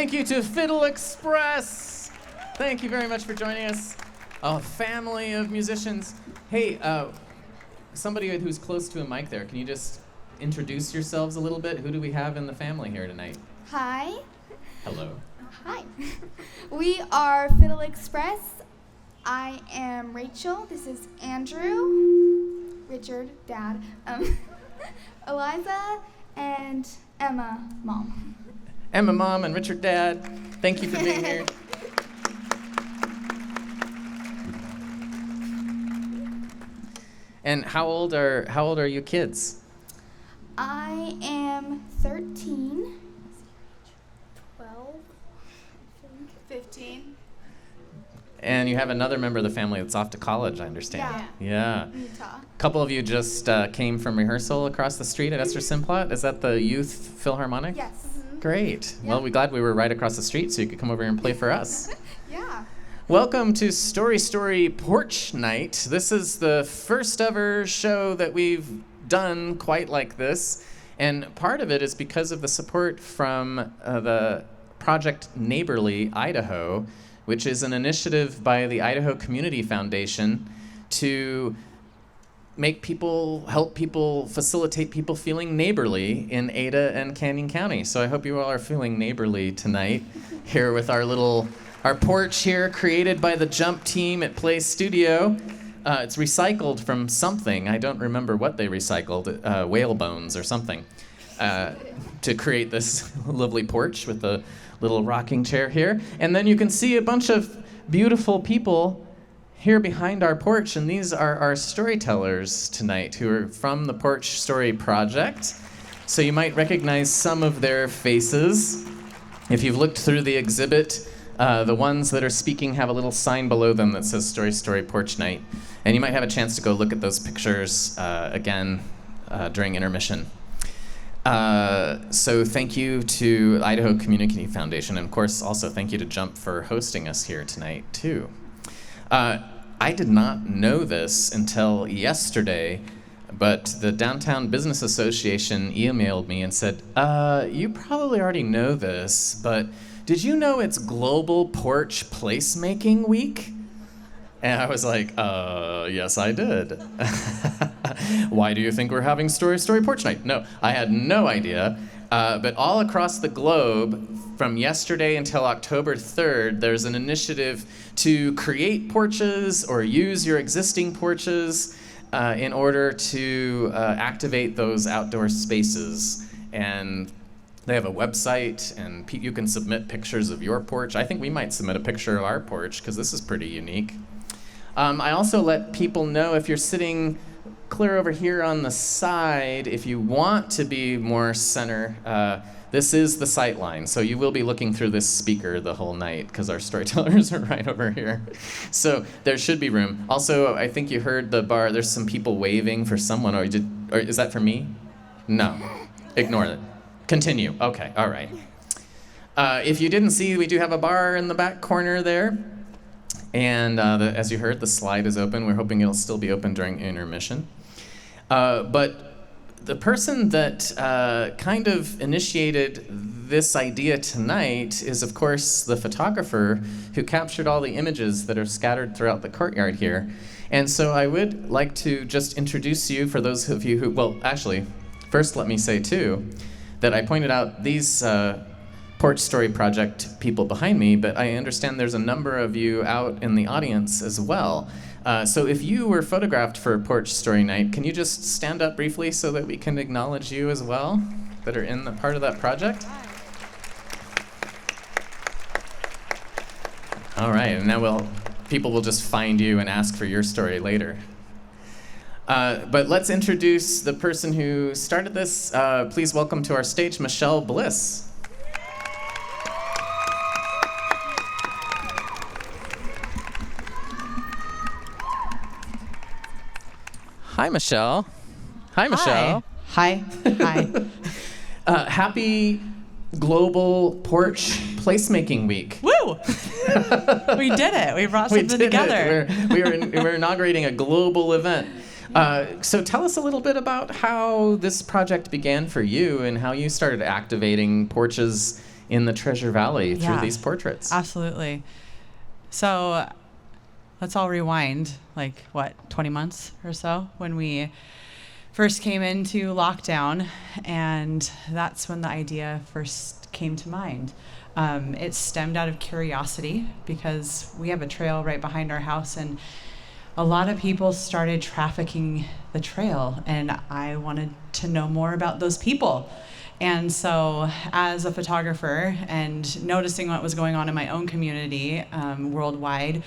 Thank you to Fiddle Express. Thank you very much for joining us. A family of musicians. Hey, somebody who's close to a mic there, can you just introduce yourselves a little bit? Who do we have in the family here tonight? Hi. Hello. Hi. We are Fiddle Express. I am Rachel. This is Andrew. Richard, Dad. Eliza and Emma, Mom. Emma, Mom, and Richard, Dad. Thank you for being here. And how old are you kids? I am 13. 12. 15. And you have another member of the family that's off to college, I understand. Yeah. Utah. A couple of you just came from rehearsal across the street at Esther Simplot. Is that the Youth Philharmonic? Yes. Great. Yeah. Well, we're glad we were right across the street so you could come over here and play for us. Yeah. Welcome to Story Porch Night. This is the first ever show that we've done quite like this. And part of it is because of the support from the Project Neighborly Idaho, which is an initiative by the Idaho Community Foundation to help people, facilitate people feeling neighborly in Ada and Canyon County. So I hope you all are feeling neighborly tonight here with our porch here created by the Jump team at Play Studio. It's recycled from something. I don't remember what they recycled, whale bones or something, to create this lovely porch with the little rocking chair here. And then you can see a bunch of beautiful people here behind our porch, and these are our storytellers tonight who are from the Porch Story Project. So you might recognize some of their faces. If you've looked through the exhibit, the ones that are speaking have a little sign below them that says Story Porch Night. And you might have a chance to go look at those pictures again during intermission. So thank you to Idaho Community Foundation, and of course also thank you to Jump for hosting us here tonight too. I did not know this until yesterday, but the Downtown Business Association emailed me and said, you probably already know this, but did you know it's Global Porch Placemaking Week? And I was like, yes, I did. Why do you think we're having Story Porch Night? No, I had no idea. But all across the globe, from yesterday until October 3rd, there's an initiative to create porches or use your existing porches in order to activate those outdoor spaces. And they have a website, and you can submit pictures of your porch. I think we might submit a picture of our porch, because this is pretty unique. I also let people know if you're sitting clear over here on the side, if you want to be more center, this is the sight line. So you will be looking through this speaker the whole night because our storytellers are right over here. So there should be room. Also, I think you heard the bar, there's some people waving for someone, or is that for me? No, ignore it. Continue, okay, all right. If you didn't see, we do have a bar in the back corner there. And as you heard, the slide is open. We're hoping it'll still be open during intermission. But the person that kind of initiated this idea tonight is, of course, the photographer who captured all the images that are scattered throughout the courtyard here. And so I would like to just introduce you for those of you who, well, actually, first let me say, too, that I pointed out these Porch Story Project people behind me, but I understand there's a number of you out in the audience as well. So if you were photographed for Porch Story Night, can you just stand up briefly so that we can acknowledge you as well that are in the part of that project? All right, and now people will just find you and ask for your story later. But let's introduce the person who started this. Please welcome to our stage, Michelle Bliss. Hi, Michelle. Hi, Michelle. Hi. Happy Global Porch Placemaking Week. Woo! We did it. We brought something together. We're inaugurating a global event. So tell us a little bit about how this project began for you and how you started activating porches in the Treasure Valley through Yeah. these portraits. Absolutely. So let's all rewind, 20 months or so, when we first came into lockdown, and that's when the idea first came to mind. It stemmed out of curiosity because we have a trail right behind our house, and a lot of people started trafficking the trail, and I wanted to know more about those people. And so as a photographer and noticing what was going on in my own community worldwide,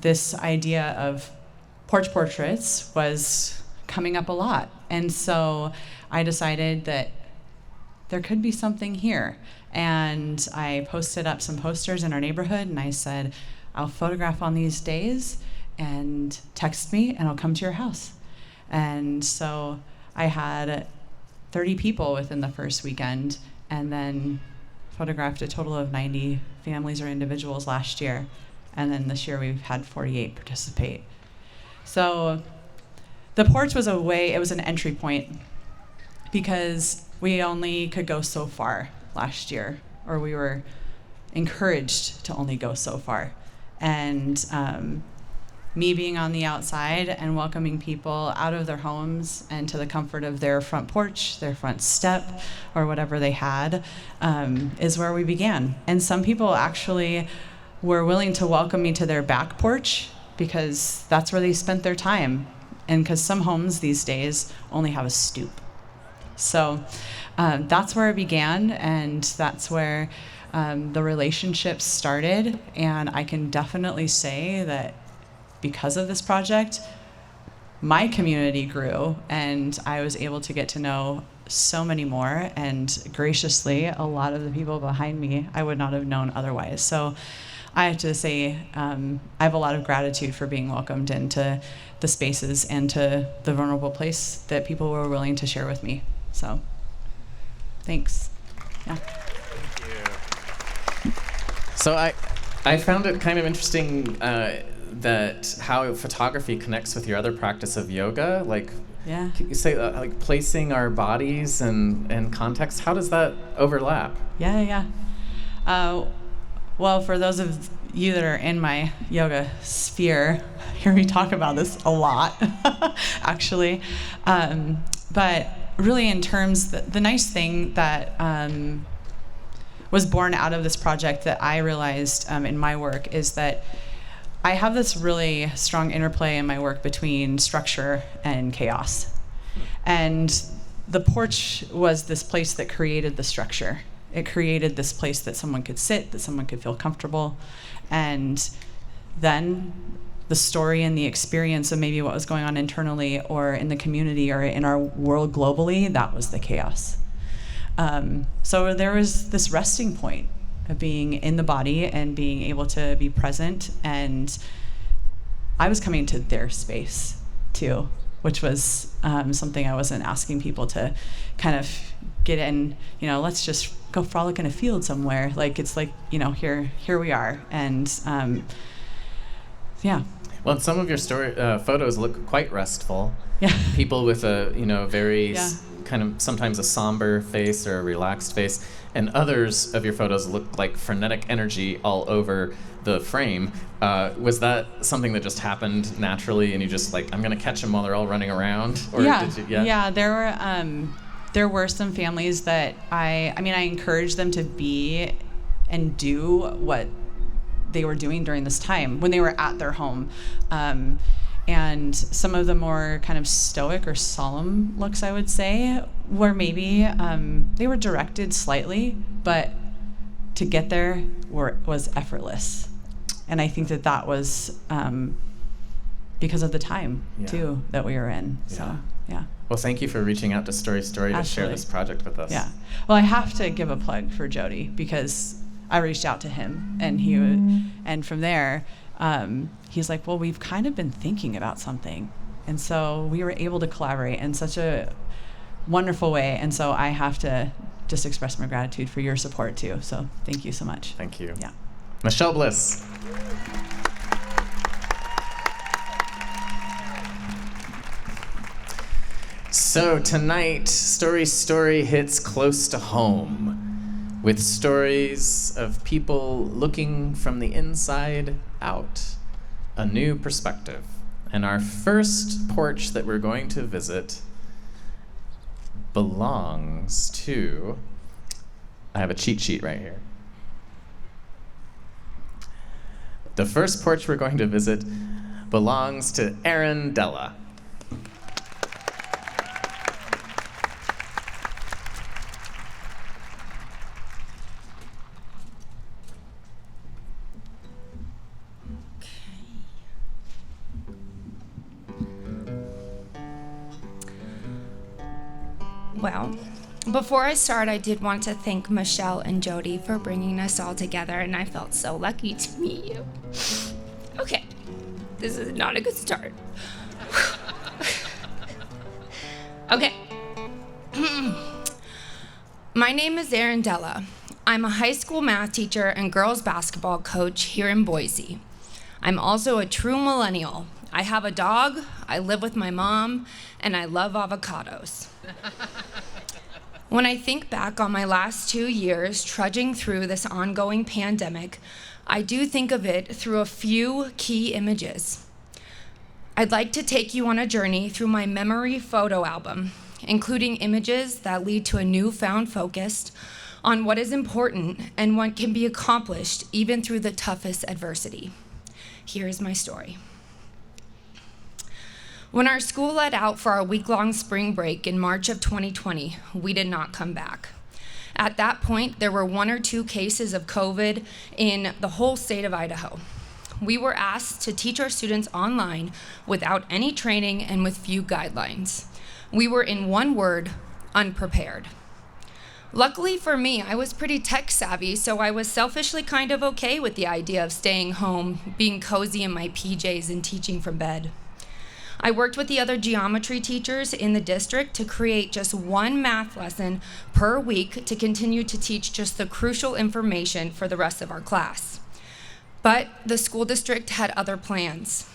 this idea of porch portraits was coming up a lot. And so I decided that there could be something here. And I posted up some posters in our neighborhood, and I said, I'll photograph on these days, and text me, and I'll come to your house. And so I had 30 people within the first weekend, and then photographed a total of 90 families or individuals last year. And then this year we've had 48 participate. So the porch was it was an entry point, because we only could go so far last year, or we were encouraged to only go so far. And me being on the outside and welcoming people out of their homes and to the comfort of their front porch, their front step, or whatever they had, is where we began. And some people actually were willing to welcome me to their back porch, because that's where they spent their time. And because some homes these days only have a stoop. So that's where it began, and that's where the relationships started. And I can definitely say that because of this project, my community grew, and I was able to get to know so many more, and graciously, a lot of the people behind me I would not have known otherwise. So I have to say, I have a lot of gratitude for being welcomed into the spaces and to the vulnerable place that people were willing to share with me. So, thanks. Yeah. Thank you. So I found it kind of interesting that how photography connects with your other practice of yoga. Yeah. Can you say placing our bodies and context? How does that overlap? Yeah. Well, for those of you that are in my yoga sphere, hear me talk about this a lot, actually. But really, in terms, the nice thing that was born out of this project that I realized in my work is that I have this really strong interplay in my work between structure and chaos. And the porch was this place that created the structure. It created this place that someone could sit, that someone could feel comfortable. And then the story and the experience of maybe what was going on internally or in the community or in our world globally, that was the chaos. So there was this resting point of being in the body and being able to be present. And I was coming to their space too, which was something I wasn't asking people to kind of get in, let's just go frolic in a field somewhere. It's here we are. And yeah. Well, some of your photos look quite restful. Yeah. People with a, very kind of sometimes a somber face or a relaxed face, and others of your photos look like frenetic energy all over the frame. Was that something that just happened naturally, and you just I'm going to catch them while they're all running around? Or did you, yeah. There were some families that I encouraged them to be and do what they were doing during this time when they were at their home. And some of the more kind of stoic or solemn looks, I would say, were maybe they were directed slightly, but to get there was effortless. And I think that was because of the time, too, that we were in. So, yeah. Well, thank you for reaching out to Story Story to share this project with us. Yeah. Well, I have to give a plug for Jody, because I reached out to him, and and from there, he's like, well, we've kind of been thinking about something. And so we were able to collaborate in such a wonderful way. And so I have to just express my gratitude for your support too. So thank you so much. Thank you. Yeah. Michelle Bliss. So tonight, Story Story hits close to home. with stories of people looking from the inside out, a new perspective. And our first porch that we're going to visit belongs to, I have a cheat sheet right here. The first porch we're going to visit belongs to Erin Della. Well, before I start, I did want to thank Michelle and Jody for bringing us all together, and I felt so lucky to meet you. Okay, this is not a good start. Okay. My name is Erin Della. I'm a high school math teacher and girls basketball coach here in Boise. I'm also a true millennial. I have a dog, I live with my mom, and I love avocados. When I think back on my last 2 years trudging through this ongoing pandemic, I do think of it through a few key images. I'd like to take you on a journey through my memory photo album, including images that lead to a newfound focus on what is important and what can be accomplished even through the toughest adversity. Here's my story. When our school let out for our week-long spring break in March of 2020, we did not come back. At that point, there were 1 or 2 cases of COVID in the whole state of Idaho. We were asked to teach our students online without any training and with few guidelines. We were, in one word, unprepared. Luckily for me, I was pretty tech savvy, so I was selfishly kind of okay with the idea of staying home, being cozy in my PJs, and teaching from bed. I worked with the other geometry teachers in the district to create just 1 math lesson per week to continue to teach just the crucial information for the rest of our class. But the school district had other plans.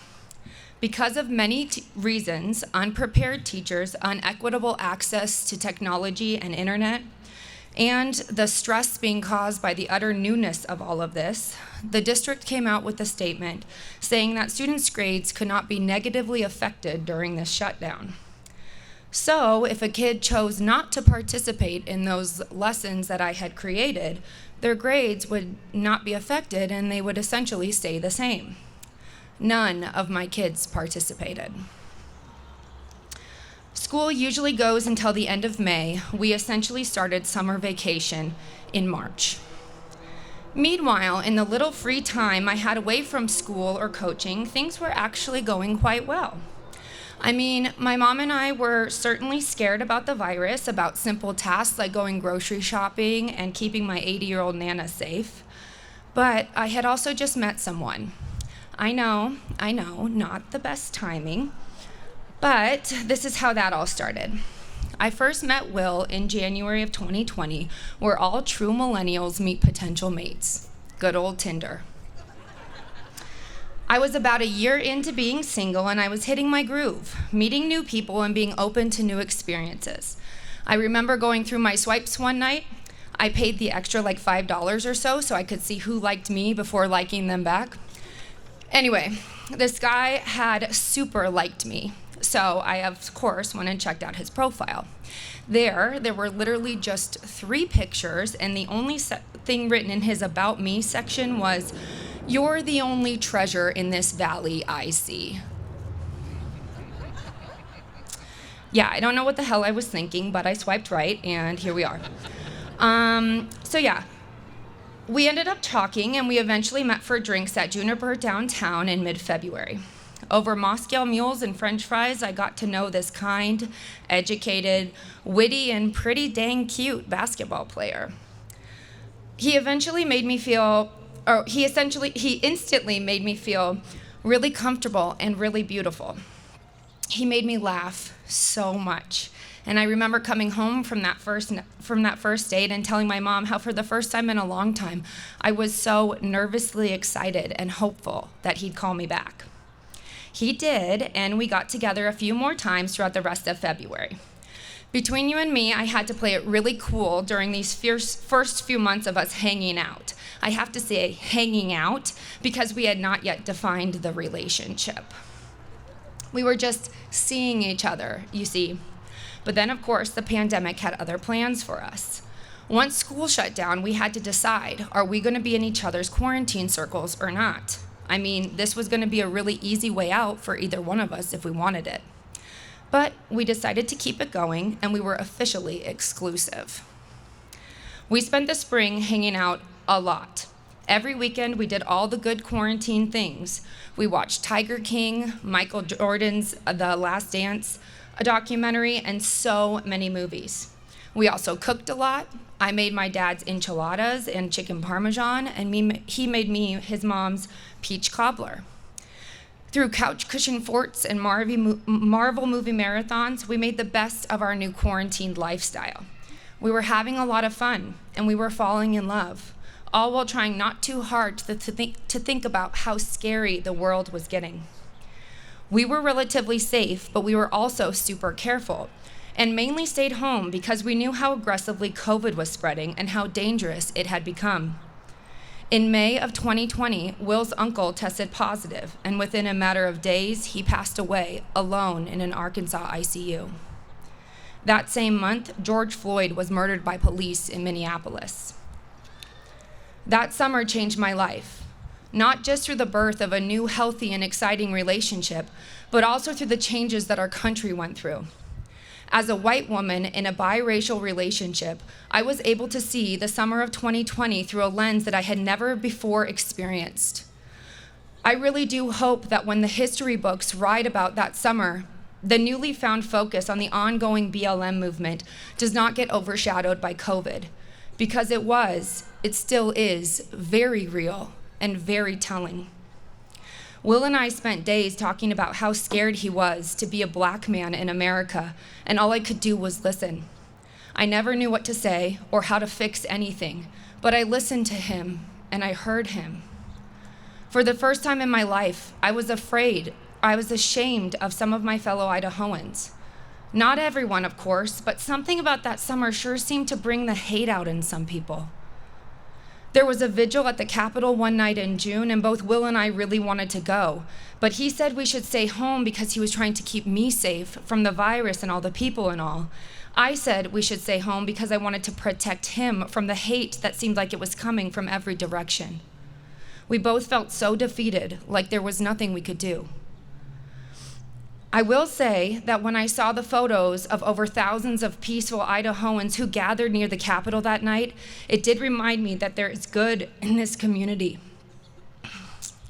Because of many reasons, unprepared teachers, unequitable access to technology and internet, and the stress being caused by the utter newness of all of this, the district came out with a statement saying that students' grades could not be negatively affected during this shutdown. So if a kid chose not to participate in those lessons that I had created, their grades would not be affected and they would essentially stay the same. None of my kids participated. School usually goes until the end of May. We essentially started summer vacation in March. Meanwhile, in the little free time I had away from school or coaching, things were actually going quite well. I mean, my mom and I were certainly scared about the virus, about simple tasks like going grocery shopping and keeping my 80-year-old Nana safe. But I had also just met someone. I know, not the best timing. But this is how that all started. I first met Will in January of 2020, where all true millennials meet potential mates. Good old Tinder. I was about a year into being single and I was hitting my groove, meeting new people and being open to new experiences. I remember going through my swipes one night. I paid the extra like $5 or so I could see who liked me before liking them back. Anyway, this guy had super liked me. So I, of course, went and checked out his profile. There were literally just 3 pictures, and the only thing written in his About Me section was, "You're the only treasure in this valley I see." Yeah, I don't know what the hell I was thinking, but I swiped right, and here we are. We ended up talking, and we eventually met for drinks at Juniper downtown in mid-February. Over Moscow mules and French fries, I got to know this kind, educated, witty, and pretty dang cute basketball player. He instantly made me feel really comfortable and really beautiful. He made me laugh so much. And I remember coming home from that first date and telling my mom how for the first time in a long time, I was so nervously excited and hopeful that he'd call me back. He did, and we got together a few more times throughout the rest of February. Between you and me, I had to play it really cool during these first few months of us hanging out. I have to say hanging out because we had not yet defined the relationship. We were just seeing each other, you see. But then, of course, the pandemic had other plans for us. Once school shut down, we had to decide, are we going to be in each other's quarantine circles or not? I mean, this was going to be a really easy way out for either one of us if we wanted it. But we decided to keep it going, and we were officially exclusive. We spent the spring hanging out a lot. Every weekend, we did all the good quarantine things. We watched Tiger King, Michael Jordan's The Last Dance, a documentary, and so many movies. We also cooked a lot. I made my dad's enchiladas and chicken parmesan, and he made me his mom's peach cobbler. Through couch cushion forts and Marvel movie marathons, we made the best of our new quarantined lifestyle. We were having a lot of fun, and we were falling in love, all while trying not too hard to think about how scary the world was getting. We were relatively safe, but we were also super careful, and mainly stayed home because we knew how aggressively COVID was spreading and how dangerous it had become. In May of 2020, Will's uncle tested positive, and within a matter of days, he passed away alone in an Arkansas ICU. That same month, George Floyd was murdered by police in Minneapolis. That summer changed my life, not just through the birth of a new, healthy, and exciting relationship, but also through the changes that our country went through. As a white woman in a biracial relationship, I was able to see the summer of 2020 through a lens that I had never before experienced. I really do hope that when the history books write about that summer, the newly found focus on the ongoing BLM movement does not get overshadowed by COVID, because it still is, very real and very telling. Will and I spent days talking about how scared he was to be a black man in America, and all I could do was listen. I never knew what to say or how to fix anything, but I listened to him and I heard him. For the first time in my life, I was ashamed of some of my fellow Idahoans. Not everyone, of course, but something about that summer sure seemed to bring the hate out in some people. There was a vigil at the Capitol one night in June, and both Will and I really wanted to go. But he said we should stay home because he was trying to keep me safe from the virus and all the people and all. I said we should stay home because I wanted to protect him from the hate that seemed like it was coming from every direction. We both felt so defeated, like there was nothing we could do. I will say that when I saw the photos of over thousands of peaceful Idahoans who gathered near the Capitol that night, it did remind me that there is good in this community.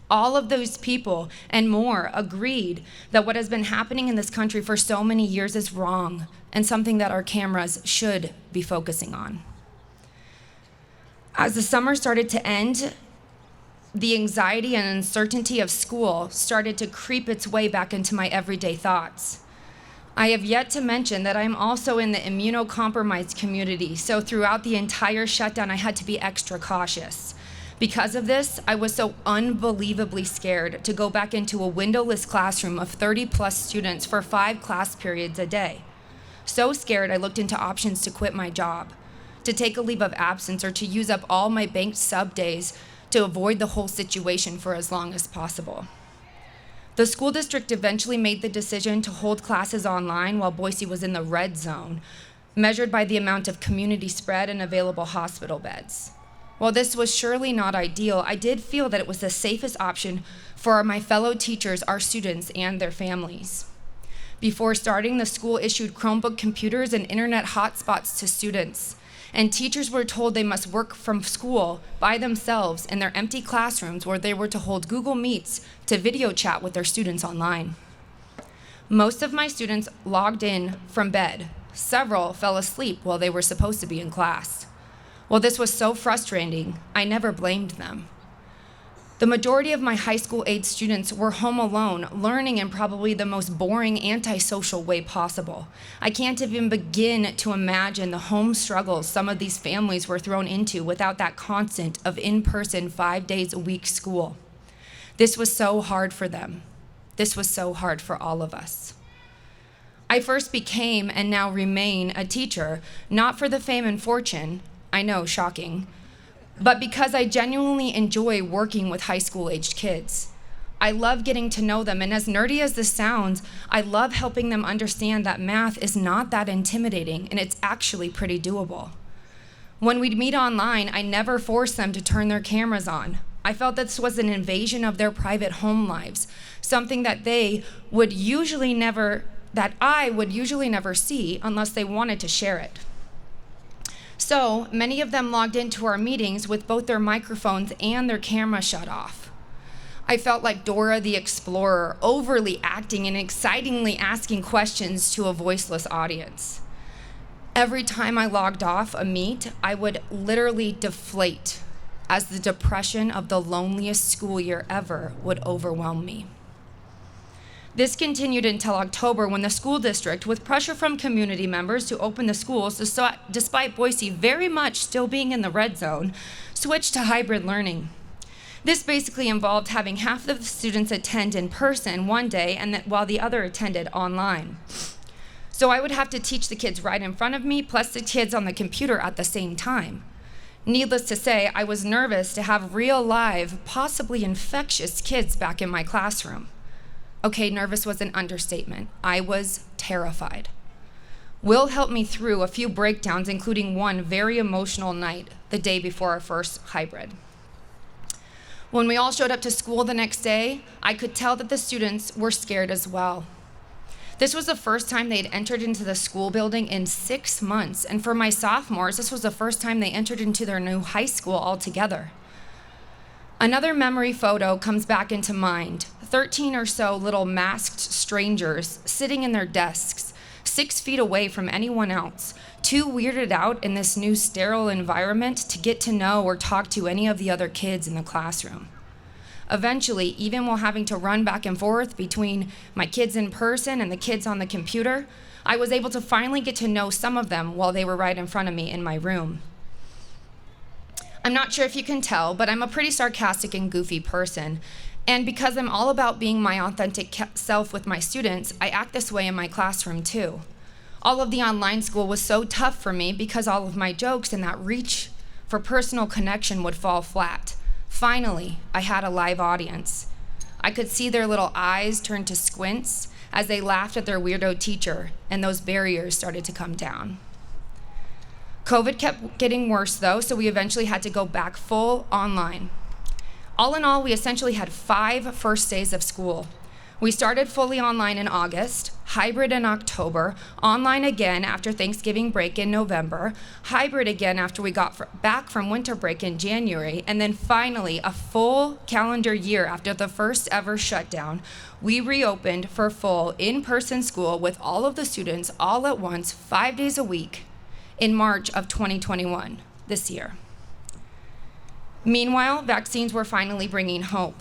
All of those people and more agreed that what has been happening in this country for so many years is wrong and something that our cameras should be focusing on. As the summer started to end, the anxiety and uncertainty of school started to creep its way back into my everyday thoughts. I have yet to mention that I'm also in the immunocompromised community, so throughout the entire shutdown, I had to be extra cautious. Because of this, I was so unbelievably scared to go back into a windowless classroom of 30+ students for 5 class periods a day. So scared, I looked into options to quit my job, to take a leave of absence, or to use up all my banked sub days to avoid the whole situation for as long as possible. The school district eventually made the decision to hold classes online while Boise was in the red zone, measured by the amount of community spread and available hospital beds. While this was surely not ideal, I did feel that it was the safest option for my fellow teachers, our students, and their families. Before starting, the school issued Chromebook computers and internet hotspots to students, and teachers were told they must work from school by themselves in their empty classrooms where they were to hold Google Meets to video chat with their students online. Most of my students logged in from bed. Several fell asleep while they were supposed to be in class. While this was so frustrating, I never blamed them. The majority of my high school age students were home alone, learning in probably the most boring, antisocial way possible. I can't even begin to imagine the home struggles some of these families were thrown into without that constant of in-person 5 days a week school. This was so hard for them. This was so hard for all of us. I first became and now remain a teacher, not for the fame and fortune, I know, shocking, but because I genuinely enjoy working with high school-aged kids. I love getting to know them, and as nerdy as this sounds, I love helping them understand that math is not that intimidating, and it's actually pretty doable. When we'd meet online, I never forced them to turn their cameras on. I felt this was an invasion of their private home lives, something that I would usually never see unless they wanted to share it. So many of them logged into our meetings with both their microphones and their camera shut off. I felt like Dora the Explorer, overly acting and excitingly asking questions to a voiceless audience. Every time I logged off a meet, I would literally deflate as the depression of the loneliest school year ever would overwhelm me. This continued until October, when the school district, with pressure from community members to open the schools, despite Boise very much still being in the red zone, switched to hybrid learning. This basically involved having half of the students attend in person one day while the other attended online. So I would have to teach the kids right in front of me, plus the kids on the computer at the same time. Needless to say, I was nervous to have real, live, possibly infectious kids back in my classroom. Okay, nervous was an understatement. I was terrified. Will helped me through a few breakdowns, including one very emotional night the day before our first hybrid. When we all showed up to school the next day, I could tell that the students were scared as well. This was the first time they'd entered into the school building in 6 months, and for my sophomores, this was the first time they entered into their new high school altogether. Another memory photo comes back into mind. 13 or so little masked strangers sitting in their desks, 6 feet away from anyone else, too weirded out in this new sterile environment to get to know or talk to any of the other kids in the classroom. Eventually, even while having to run back and forth between my kids in person and the kids on the computer, I was able to finally get to know some of them while they were right in front of me in my room. I'm not sure if you can tell, but I'm a pretty sarcastic and goofy person. And because I'm all about being my authentic self with my students, I act this way in my classroom too. All of the online school was so tough for me because all of my jokes and that reach for personal connection would fall flat. Finally, I had a live audience. I could see their little eyes turn to squints as they laughed at their weirdo teacher, and those barriers started to come down. COVID kept getting worse though, so we eventually had to go back full online. All in all, we essentially had 5 first days of school. We started fully online in August, hybrid in October, online again after Thanksgiving break in November, hybrid again after we got back from winter break in January, and then finally, a full calendar year after the first ever shutdown, we reopened for full in-person school with all of the students all at once, 5 days a week, in March of 2021, this year. Meanwhile, vaccines were finally bringing hope.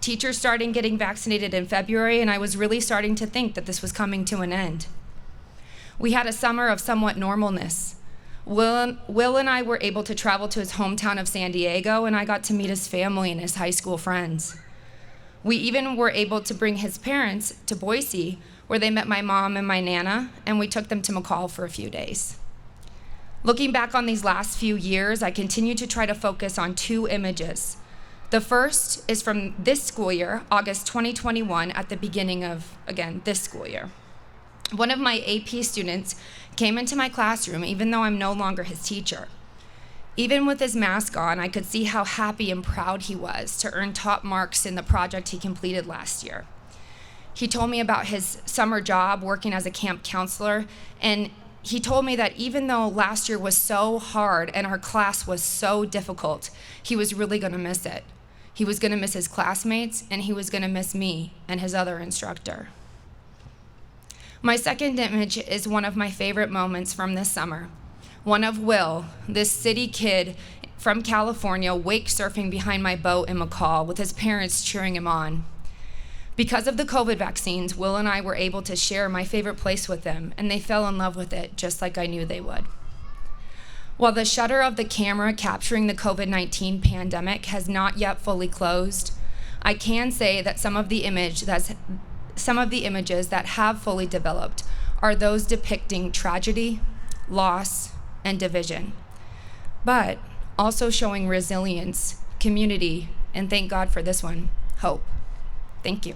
Teachers started getting vaccinated in February, and I was really starting to think that this was coming to an end. We had a summer of somewhat normalness. Will and I were able to travel to his hometown of San Diego, and I got to meet his family and his high school friends. We even were able to bring his parents to Boise, where they met my mom and my Nana, and we took them to McCall for a few days. Looking back on these last few years, I continue to try to focus on 2 images. The first is from this school year, August 2021, at the beginning of, again, this school year. One of my AP students came into my classroom, even though I'm no longer his teacher. Even with his mask on, I could see how happy and proud he was to earn top marks in the project he completed last year. He told me about his summer job working as a camp counselor, and he told me that even though last year was so hard and our class was so difficult, he was really gonna miss it. He was gonna miss his classmates, and he was gonna miss me and his other instructor. My second image is one of my favorite moments from this summer. One of Will, this city kid from California, wake surfing behind my boat in McCall with his parents cheering him on. Because of the COVID vaccines, Will and I were able to share my favorite place with them, and they fell in love with it just like I knew they would. While the shutter of the camera capturing the COVID-19 pandemic has not yet fully closed, I can say that some of the images that have fully developed are those depicting tragedy, loss, and division, but also showing resilience, community, and thank God for this one, hope. Thank you.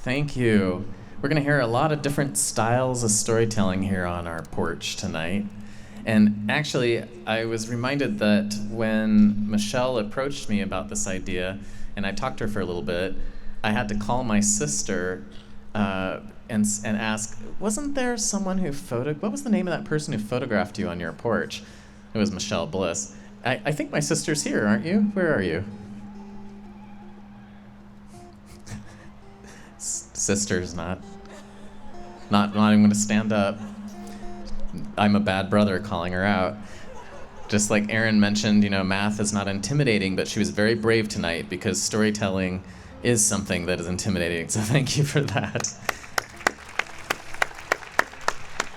Thank you. We're going to hear a lot of different styles of storytelling here on our porch tonight. And actually, I was reminded that when Michelle approached me about this idea, and I talked to her for a little bit, I had to call my sister and ask, wasn't there someone who what was the name of that person who photographed you on your porch? It was Michelle Bliss. I think my sister's here, aren't you? Where are you? Sister's not even going to stand up. I'm a bad brother calling her out. Just like Erin mentioned, math is not intimidating, but she was very brave tonight because storytelling is something that is intimidating. So thank you for that.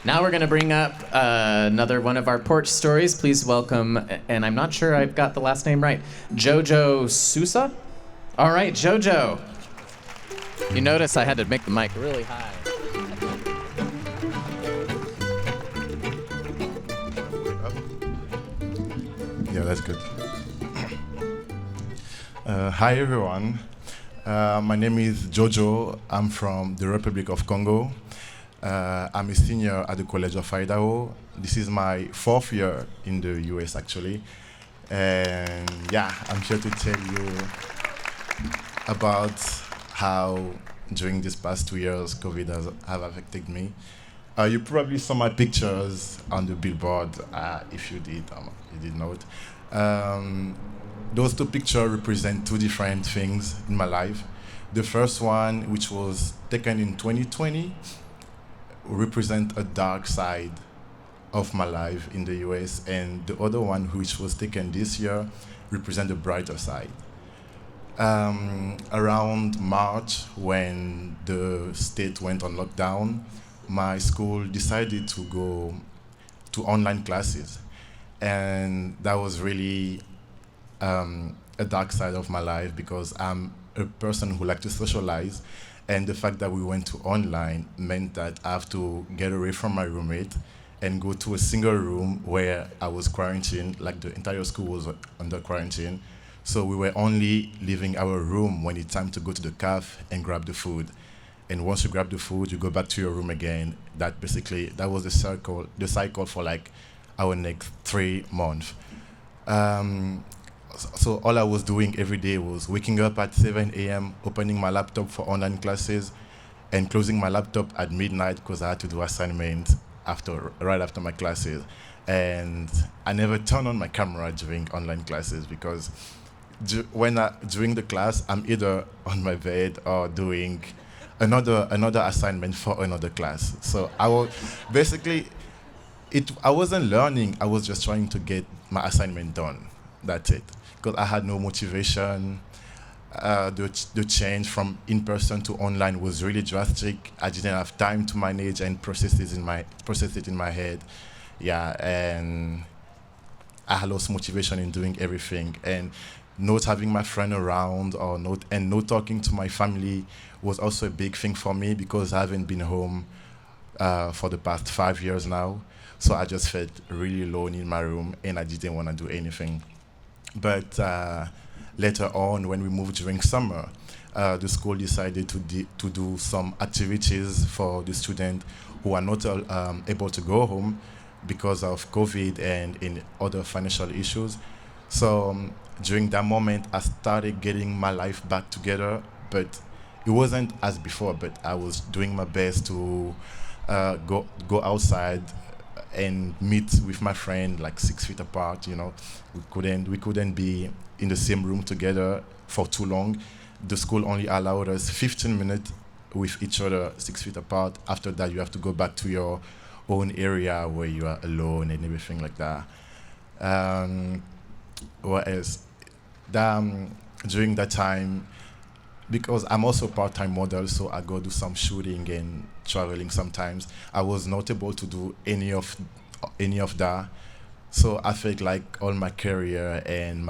Now we're going to bring up another one of our porch stories. Please welcome, and I'm not sure I've got the last name right, Jojo Sousa? All right, Jojo. You notice I had to make the mic really high. Yeah, that's good. Hi, everyone. My name is Jojo. I'm from the Republic of Congo. I'm a senior at the College of Idaho. This is my 4th year in the US, actually. And yeah, I'm here to tell you about how during these past 2 years, COVID have affected me. You probably saw my pictures on the billboard. If you did, you did not. Those 2 pictures represent 2 different things in my life. The first one, which was taken in 2020, represent a dark side of my life in the US, and the other one, which was taken this year, represent the brighter side. Around March, when the state went on lockdown, my school decided to go to online classes. And that was really a dark side of my life because I'm a person who likes to socialize. And the fact that we went to online meant that I have to get away from my roommate and go to a single room where I was quarantined, like the entire school was under quarantine. So we were only leaving our room when it's time to go to the cafe and grab the food. And once you grab the food, you go back to your room again. That was the cycle for like our next 3 months. So all I was doing every day was waking up at 7 a.m., opening my laptop for online classes, and closing my laptop at midnight because I had to do assignments right after my classes. And I never turn on my camera during online classes because during the class, I'm either on my bed or doing another assignment for another class. So I wasn't learning. I was just trying to get my assignment done. That's it. Because I had no motivation. The change from in-person to online was really drastic. I didn't have time to manage and process it in my head. Yeah, and I had lost motivation in doing everything. And not having my friend around not talking to my family was also a big thing for me because I haven't been home for the past 5 years now. So I just felt really alone in my room and I didn't want to do anything. But later on, when we moved during summer, the school decided to do some activities for the students who are not able to go home because of COVID and in other financial issues. So during that moment, I started getting my life back together, but it wasn't as before, but I was doing my best to go outside and meet with my friend like 6 feet apart. We couldn't be in the same room together for too long. The school only allowed us 15 minutes with each other 6 feet apart. After that, you have to go back to your own area where you are alone and everything like that. What else? During that time, because I'm also a part-time model, so I go do some shooting and traveling sometimes. I was not able to do any of that. So I felt like all my career and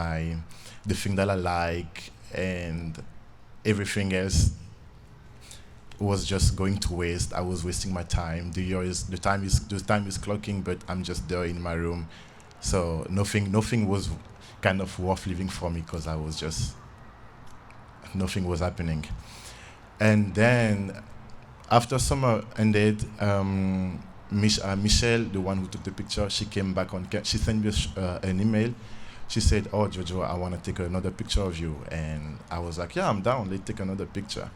the thing that I like and everything else was just going to waste. I was wasting my time. The time is clocking, but I'm just there in my room. So nothing was kind of worth living for me because nothing was happening. And then after summer ended, Michelle, the one who took the picture, she came back on. She sent me an email. She said, "Oh, Jojo, I want to take another picture of you." And I was like, "Yeah, I'm down. Let's take another picture."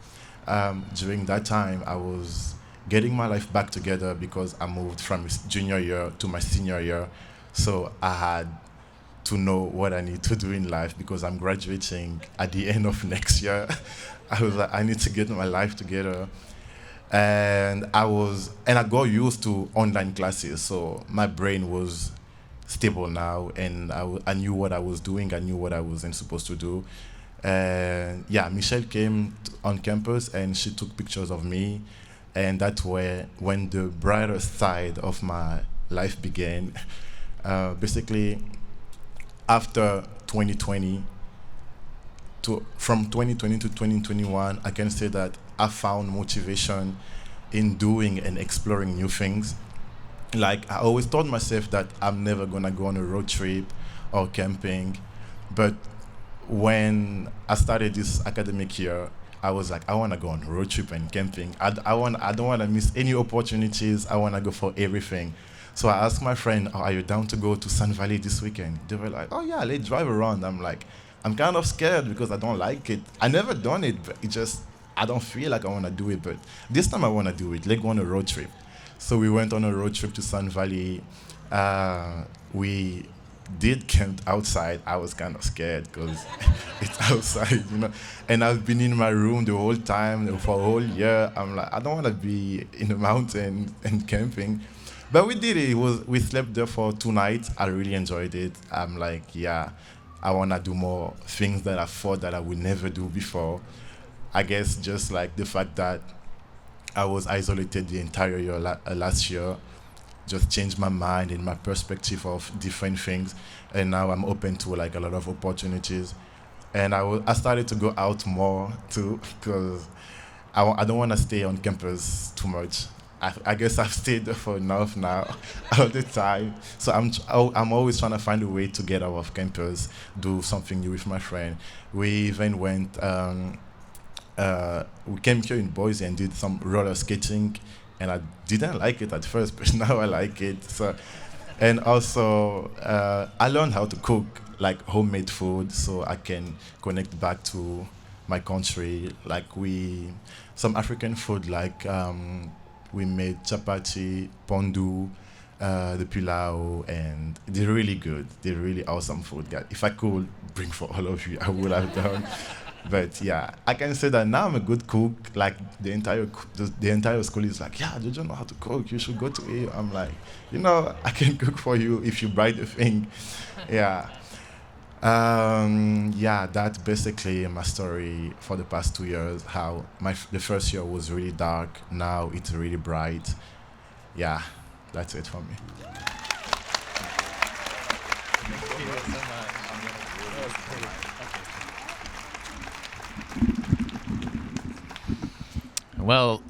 During that time, I was getting my life back together because I moved from junior year to my senior year. So I had to know what I need to do in life because I'm graduating at the end of next year. I was like, I need to get my life together. And I got used to online classes, so my brain was stable now, and I knew what I was doing. I knew what I wasn't supposed to do. And yeah, Michelle came on campus and she took pictures of me, and that's when the brighter side of my life began. Basically, after 2020, from 2020 to 2021, I can say that I found motivation in doing and exploring new things. Like, I always told myself that I'm never gonna go on a road trip or camping, but when I started this academic year, I was like, I want to go on a road trip and camping. I don't want to miss any opportunities. I want to go for everything. So I asked my friend, "Oh, are you down to go to Sun Valley this weekend?" They were like, "Oh yeah, let's drive around." I'm like, I'm kind of scared because I don't like it. I never done it, but I don't feel like I want to do it. But this time I want to do it. Let's go on a road trip. So we went on a road trip to Sun Valley. We did camp outside. I was kind of scared because it's outside, And I've been in my room the whole time for a whole year. I'm like, I don't want to be in the mountain and camping. But we did it. We slept there for 2 nights. I really enjoyed it. I'm like, yeah, I want to do more things that I thought that I would never do before. I guess just like the fact that I was isolated the entire year last year just changed my mind and my perspective of different things, and now I'm open to like a lot of opportunities. And I started to go out more too because I don't want to stay on campus too much. I guess I've stayed there for enough now all the time. So I'm always trying to find a way to get out of campus, do something new with my friend. We even went. We came here in Boise and did some roller skating, and I didn't like it at first, but now I like it. So, and also I learned how to cook like homemade food, so I can connect back to my country. Like some African food, like we made chapati, pondu, the pilau, and they're really good. They're really awesome food. God, if I could bring for all of you, I would have done. But yeah, I can say that now I'm a good cook. Like the entire school is like, yeah, you don't know how to cook. You should go to it. I'm like, I can cook for you if you buy the thing. Yeah. Yeah, that's basically my story for the past 2 years. How the first year was really dark. Now it's really bright. Yeah, that's it for me. Thank you so much. Well,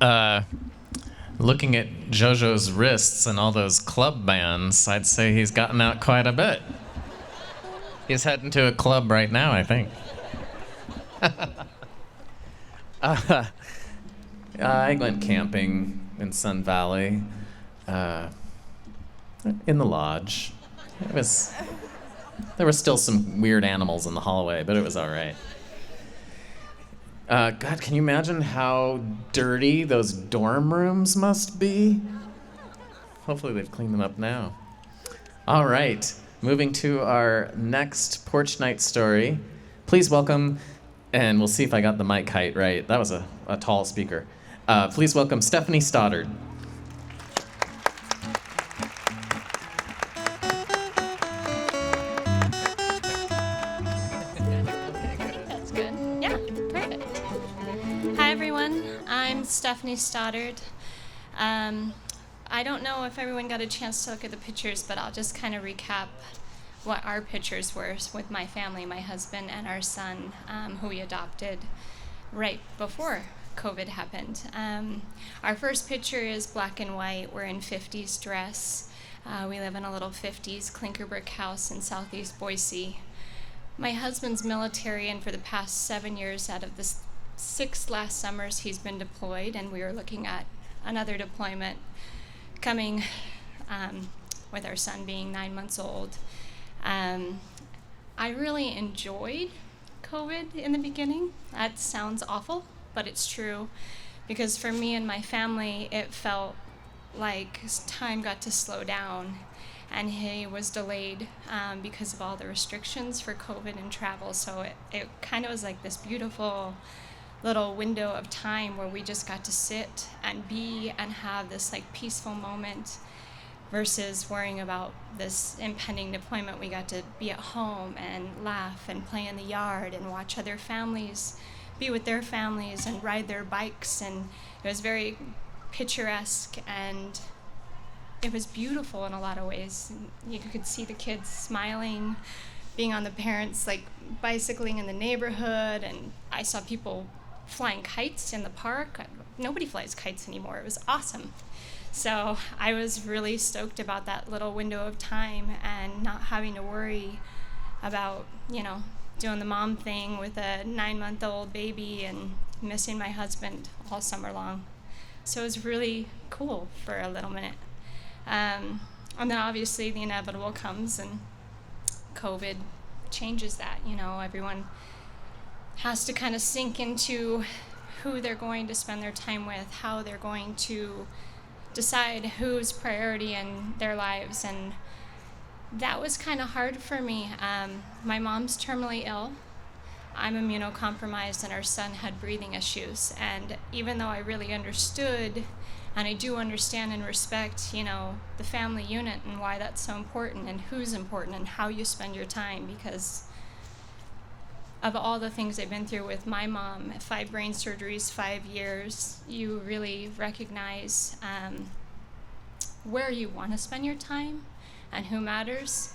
looking at JoJo's wrists and all those club bands, I'd say he's gotten out quite a bit. He's heading to a club right now, I think. I went camping in Sun Valley, in the lodge. There were still some weird animals in the hallway, but it was all right. God, can you imagine how dirty those dorm rooms must be? Hopefully they've cleaned them up now. All right, moving to our next Porch Night story. Please welcome, and we'll see if I got the mic height right. That was a tall speaker. Please welcome Stephanie Stoddard. That's good. Yeah, perfect. Hi everyone, I'm Stephanie Stoddard. I don't know if everyone got a chance to look at the pictures, but I'll just kind of recap what our pictures were with my family, my husband and our son, who we adopted right before COVID happened. Our first picture is black and white. We're in 50s dress. We live in a little 50s clinker brick house in southeast Boise. My husband's military, and for the past 7 years out of the 6 last summers he's been deployed, and we were looking at another deployment coming with our son being 9 months old. I really enjoyed COVID in the beginning. That sounds awful, but it's true, because for me and my family, it felt like time got to slow down, and he was delayed because of all the restrictions for COVID and travel. So it kind of was like this beautiful little window of time where we just got to sit and be and have this like peaceful moment, versus worrying about this impending deployment. We got to be at home and laugh and play in the yard and watch other families be with their families and ride their bikes, and it was very picturesque, and it was beautiful in a lot of ways. You could see the kids smiling, being on the parents like bicycling in the neighborhood, and I saw people flying kites in the park. Nobody flies kites anymore. It was awesome. So I was really stoked about that little window of time and not having to worry about, doing the mom thing with a 9-month-old baby and missing my husband all summer long. So it was really cool for a little minute. And then obviously the inevitable comes, and COVID changes that. Everyone has to kind of sink into who they're going to spend their time with, how they're going to decide who's priority in their lives, and that was kind of hard for me. My mom's terminally ill. I'm immunocompromised, and our son had breathing issues. And even though I really understood, and I do understand and respect, the family unit and why that's so important and who's important and how you spend your time, because of all the things I've been through with my mom, 5 brain surgeries, 5 years, you really recognize where you want to spend your time and who matters.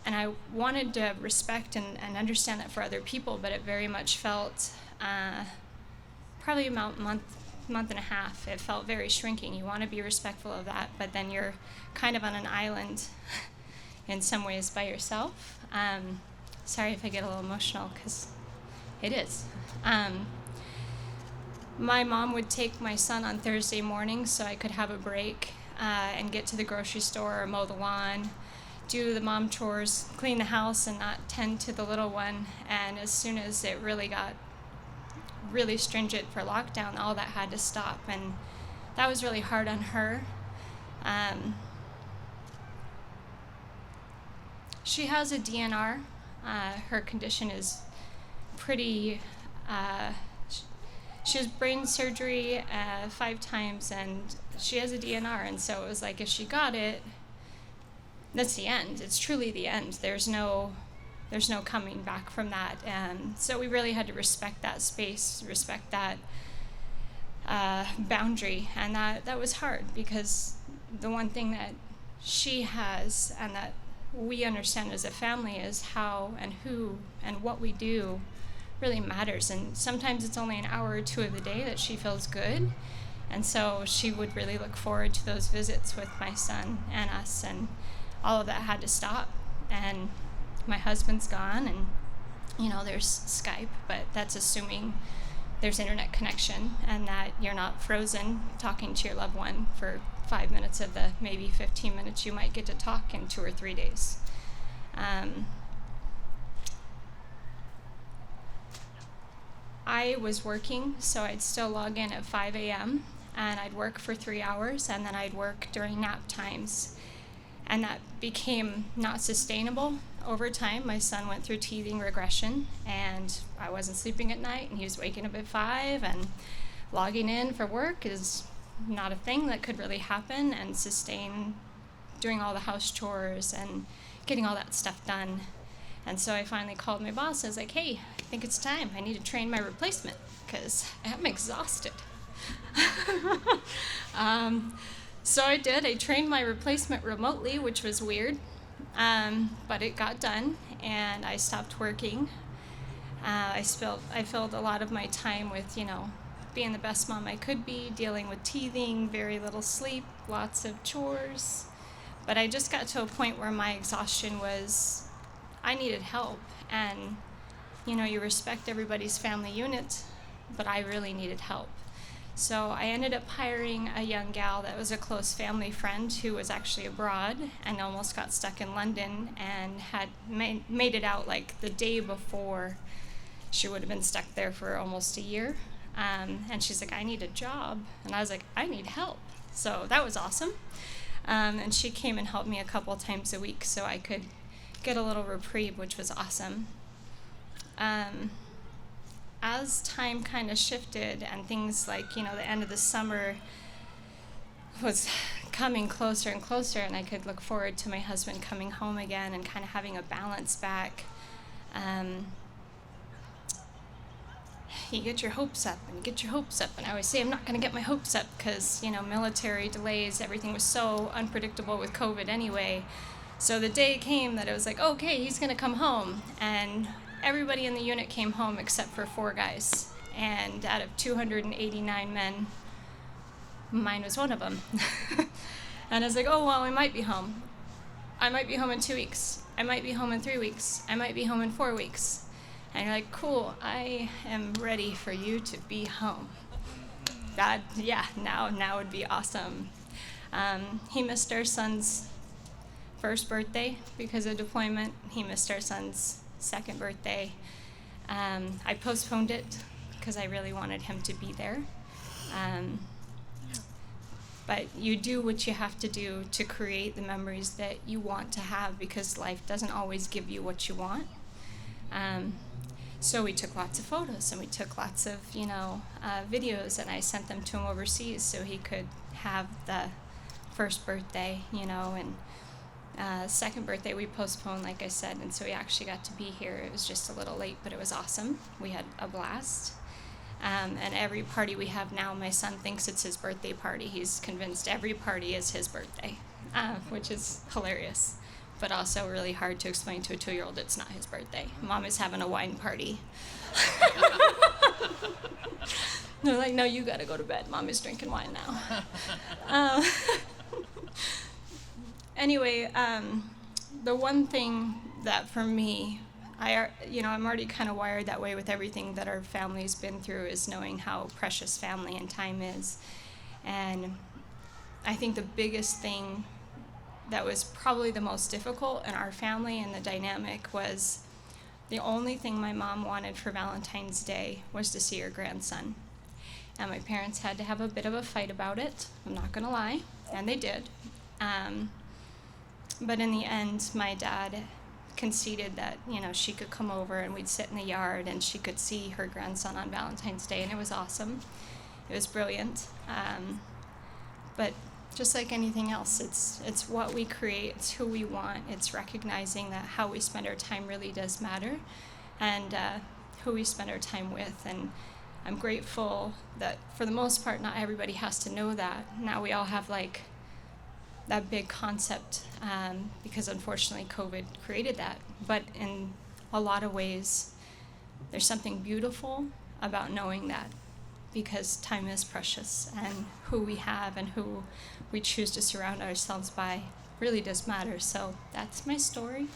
And I wanted to respect and understand that for other people, but it very much felt probably about month and a half. It felt very shrinking. You want to be respectful of that, but then you're kind of on an island in some ways by yourself. Sorry if I get a little emotional, because it is. My mom would take my son on Thursday mornings so I could have a break and get to the grocery store or mow the lawn, do the mom chores, clean the house, and not tend to the little one. And as soon as it really got really stringent for lockdown, all that had to stop, and that was really hard on her. She has a DNR. Her condition is pretty, she has brain surgery 5 times, and she has a DNR, and so it was like if she got it, that's the end. It's truly the end. There's no coming back from that. And so we really had to respect that space, respect that boundary, and that was hard, because the one thing that she has and that we understand as a family is how and who and what we do really matters. And sometimes it's only an hour or 2 of the day that she feels good, and so she would really look forward to those visits with my son and us, and all of that had to stop. And my husband's gone, and there's Skype, but that's assuming there's internet connection and that you're not frozen talking to your loved one for 5 minutes of the maybe 15 minutes you might get to talk in 2 or 3 days. I was working, so I'd still log in at 5 a.m. and I'd work for 3 hours, and then I'd work during nap times. And that became not sustainable over time. My son went through teething regression, and I wasn't sleeping at night, and he was waking up at 5, and logging in for work is not a thing that could really happen and sustain doing all the house chores and getting all that stuff done. And so I finally called my boss. I was like, hey, I think it's time. I need to train my replacement because I'm exhausted. So I did. I trained my replacement remotely, which was weird, but it got done, and I stopped working. I filled a lot of my time with, being the best mom I could be, dealing with teething, very little sleep, lots of chores. But I just got to a point where my exhaustion was, I needed help. And, you respect everybody's family unit, but I really needed help. So I ended up hiring a young gal that was a close family friend who was actually abroad and almost got stuck in London and had made it out like the day before she would have been stuck there for almost a year. And she's like, I need a job. And I was like, I need help. So that was awesome. And she came and helped me a couple times a week so I could get a little reprieve, which was awesome. As time kind of shifted and things like, the end of the summer was coming closer and closer, and I could look forward to my husband coming home again and kind of having a balance back, you get your hopes up and get your hopes up. And I always say I'm not going to get my hopes up because, military delays, everything was so unpredictable with COVID anyway. So the day came that it was like, okay, he's going to come home. And everybody in the unit came home except for 4 guys. And out of 289 men, mine was one of them. And I was like, oh, well, I might be home. I might be home in 2 weeks. I might be home in 3 weeks. I might be home in 4 weeks. And you're like, cool, I am ready for you to be home. Now would be awesome. He missed our son's first birthday because of deployment. He missed our son's second birthday. I postponed it because I really wanted him to be there. But you do what you have to do to create the memories that you want to have because life doesn't always give you what you want. So we took lots of photos and we took lots of, videos, and I sent them to him overseas so he could have the first birthday, and second birthday we postponed, like I said, and so he actually got to be here. It was just a little late, but it was awesome. We had a blast. And every party we have now, my son thinks it's his birthday party. He's convinced every party is his birthday, which is hilarious. But also really hard to explain to a 2-year-old it's not his birthday. Mom is having a wine party. They're like, no, you gotta go to bed. Mom is drinking wine now. Anyway, the one thing that for me, I'm already kind of wired that way with everything that our family's been through, is knowing how precious family and time is. And I think the biggest thing that was probably the most difficult in our family and the dynamic was the only thing my mom wanted for Valentine's Day was to see her grandson. And my parents had to have a bit of a fight about it, I'm not gonna lie, and they did. But in the end, my dad conceded that, she could come over and we'd sit in the yard and she could see her grandson on Valentine's Day, and it was awesome. It was brilliant. But just like anything else, it's what we create, it's who we want, it's recognizing that how we spend our time really does matter, and who we spend our time with. And I'm grateful that for the most part, not everybody has to know that. Now we all have like that big concept, because unfortunately COVID created that. But in a lot of ways, there's something beautiful about knowing that, because time is precious, and who we have and who we choose to surround ourselves by really does matter. So that's my story.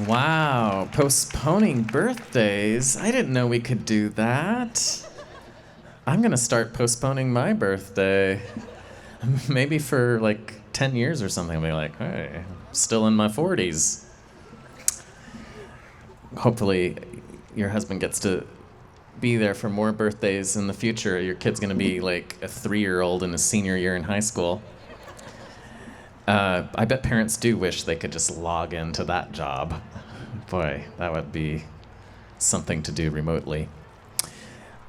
Wow, postponing birthdays. I didn't know we could do that. I'm gonna start postponing my birthday. Maybe for like 10 years or something. I'll be like, hey, I'm still in my 40s. Hopefully your husband gets to be there for more birthdays in the future. Your kid's gonna be like a 3-year-old in his senior year in high school. I bet parents do wish they could just log into that job. Boy, that would be something to do remotely.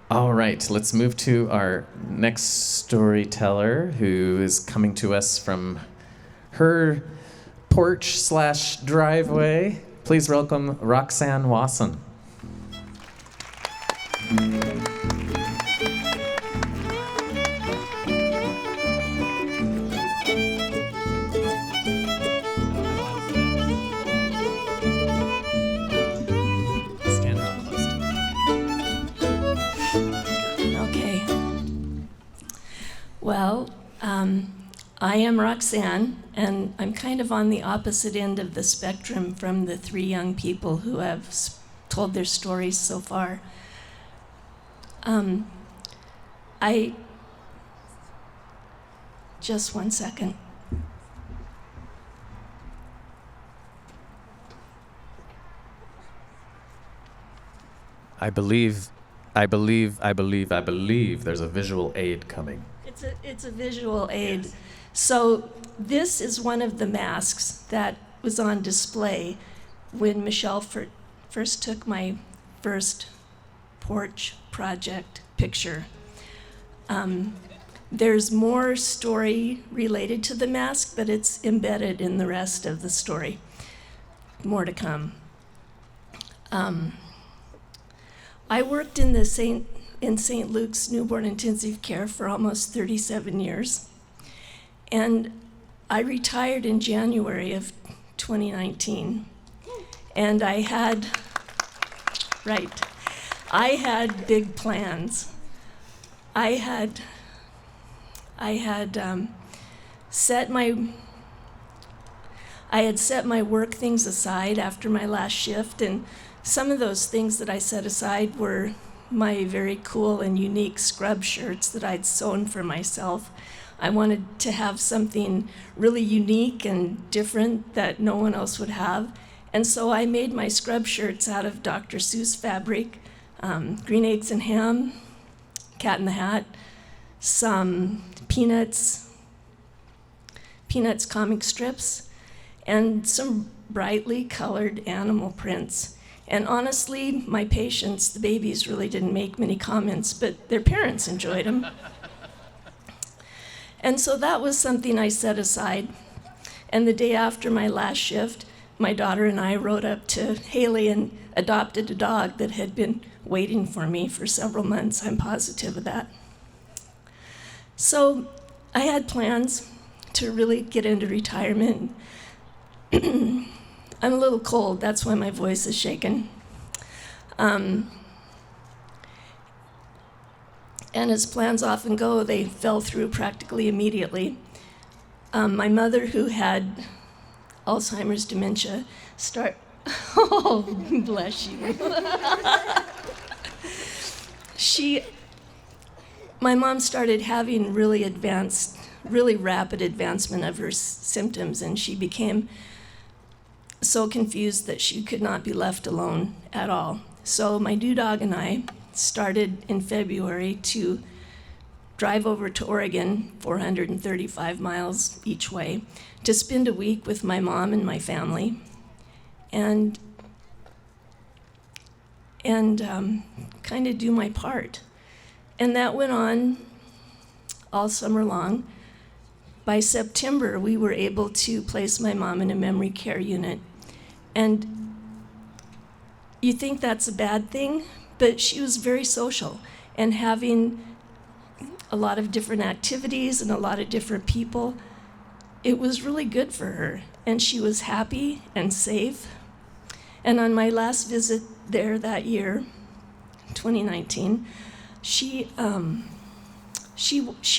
All right, let's move to our next storyteller who is coming to us from her porch/driveway. Please welcome Roxanne Wasson. Stand real close to the mic. Okay. Well, I am Roxanne, and I'm kind of on the opposite end of the spectrum from the three young people who have told their stories so far. Just one second. I believe there's a visual aid coming. It's a visual aid. Yes. So this is one of the masks that was on display when Michelle first took my first porch project picture. There's more story related to the mask, but it's embedded in the rest of the story. More to come. I worked in St. Luke's newborn intensive care for almost 37 years. And I retired in January of 2019. And I had big plans. I had set my work things aside after my last shift, and some of those things that I set aside were my very cool and unique scrub shirts that I'd sewn for myself. I wanted to have something really unique and different that no one else would have. And so I made my scrub shirts out of Dr. Seuss fabric, green eggs and ham, Cat in the Hat, some Peanuts comic strips, and some brightly colored animal prints. And honestly, my patients, the babies, really didn't make many comments, but their parents enjoyed them. And so that was something I set aside. And the day after my last shift, my daughter and I rode up to Haley and adopted a dog that had been waiting for me for several months. I'm positive of that. So I had plans to really get into retirement. I'm a little cold, that's why my voice is shaking. And as plans often go, they fell through practically immediately. My mother, who had Alzheimer's dementia, oh, bless you. My mom started having really rapid advancement of her symptoms, and she became so confused that she could not be left alone at all. So my new dog and I started in February to drive over to Oregon, 435 miles each way, to spend a week with my mom and my family, and kind of do my part. And that went on all summer long. By September, we were able to place my mom in a memory care unit. And you think that's a bad thing, but she was very social, and having a lot of different activities and a lot of different people, it was really good for her. And she was happy and safe. And on my last visit there that year, 2019, she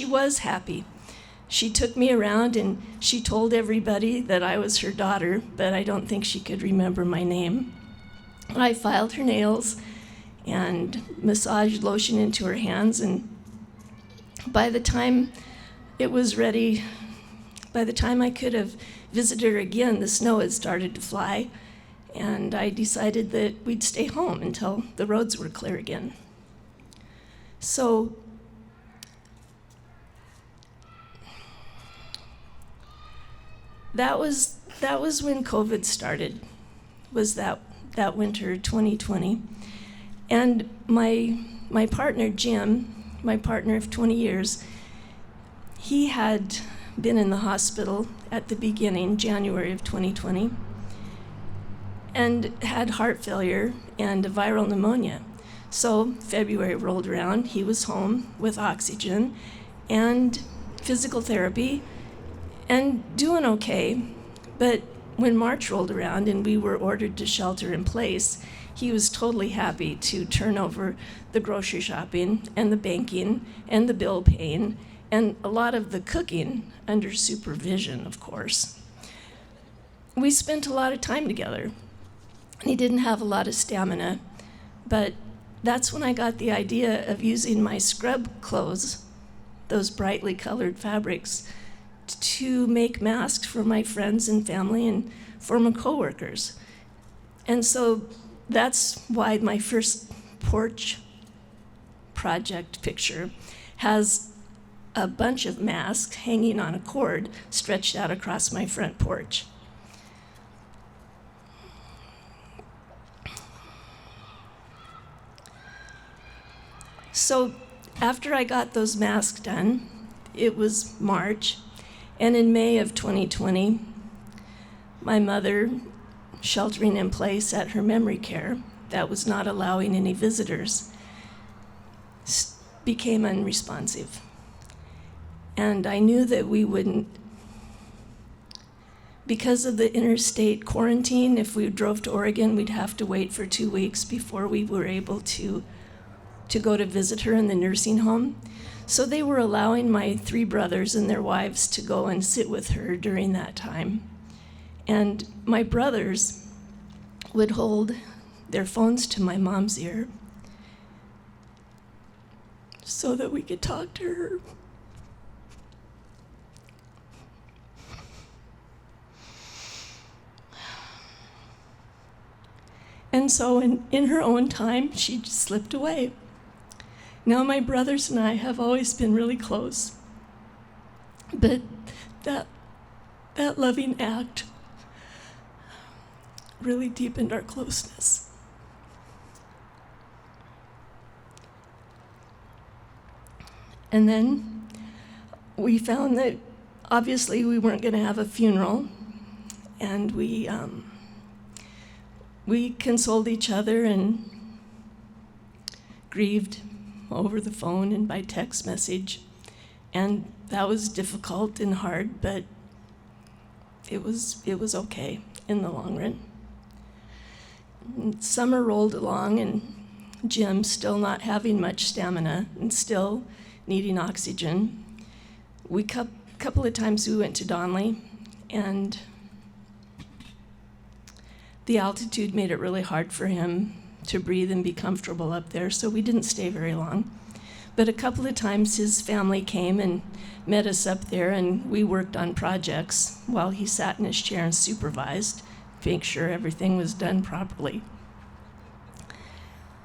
was happy. She took me around and she told everybody that I was her daughter, but I don't think she could remember my name. I filed her nails and massaged lotion into her hands, and by the time it was ready, by the time I could have visited her again, the snow had started to fly, and I decided that we'd stay home until the roads were clear again. So that was when COVID started, was that winter 2020. And my my partner, Jim, my partner of 20 years, he had been in the hospital at the beginning, January of 2020, and had heart failure and a viral pneumonia. So February rolled around, he was home with oxygen and physical therapy and doing okay. But when March rolled around and we were ordered to shelter in place, he was totally happy to turn over the grocery shopping and the banking and the bill paying and a lot of the cooking under supervision, of course. We spent a lot of time together. He didn't have a lot of stamina, but that's when I got the idea of using my scrub clothes, those brightly colored fabrics, to make masks for my friends and family and for my coworkers. And so that's why my first porch project picture has a bunch of masks hanging on a cord stretched out across my front porch. So after I got those masks done, it was March, and in May of 2020, my mother, sheltering in place at her memory care that was not allowing any visitors, became unresponsive. And I knew that we wouldn't, because of the interstate quarantine, if we drove to Oregon, we'd have to wait for 2 weeks before we were able to go to visit her in the nursing home. So they were allowing my 3 brothers and their wives to go and sit with her during that time. And my brothers would hold their phones to my mom's ear so that we could talk to her. And so in her own time, she just slipped away. Now my brothers and I have always been really close, but that loving act really deepened our closeness. And then we found that obviously we weren't going to have a funeral, and we consoled each other and grieved over the phone and by text message. And that was difficult and hard, but it was okay in the long run. And summer rolled along, and Jim, still not having much stamina and still needing oxygen. Couple of times we went to Donley, and the altitude made it really hard for him to breathe and be comfortable up there, so we didn't stay very long. But a couple of times his family came and met us up there, and we worked on projects while he sat in his chair and supervised, to make sure everything was done properly.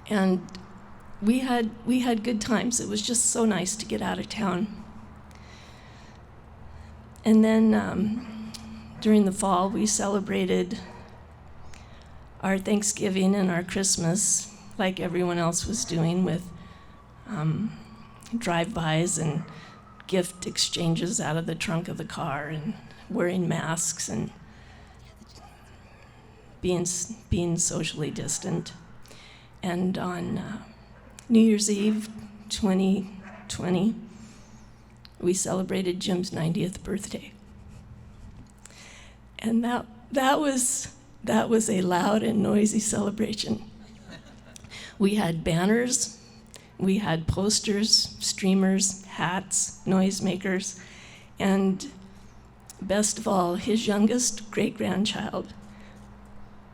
And we had good times. It was just so nice to get out of town. And then during the fall, we celebrated our Thanksgiving and our Christmas like everyone else was doing, with drive-bys and gift exchanges out of the trunk of the car and wearing masks and being socially distant. And on New Year's Eve 2020, we celebrated Jim's 90th birthday. And that was a loud and noisy celebration. We had banners, we had posters, streamers, hats, noisemakers, and best of all, his youngest great-grandchild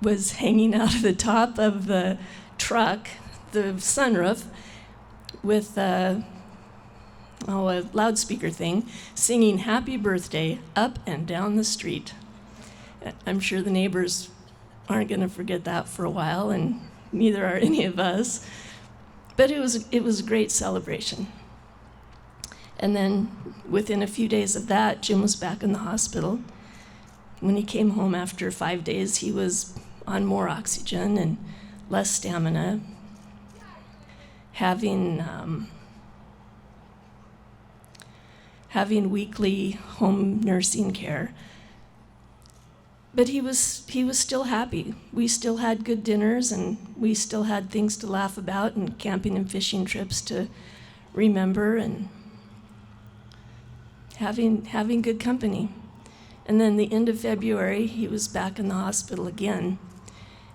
was hanging out of the top of the truck, the sunroof, with a loudspeaker thing, singing "Happy Birthday" up and down the street. I'm sure the neighbors aren't going to forget that for a while, and neither are any of us. But it was a great celebration. And then within a few days of that, Jim was back in the hospital. When he came home after 5 days, he was on more oxygen and less stamina, having weekly home nursing care. But he was still happy. We still had good dinners, and we still had things to laugh about, and camping and fishing trips to remember, and having good company. And then the end of February, he was back in the hospital again.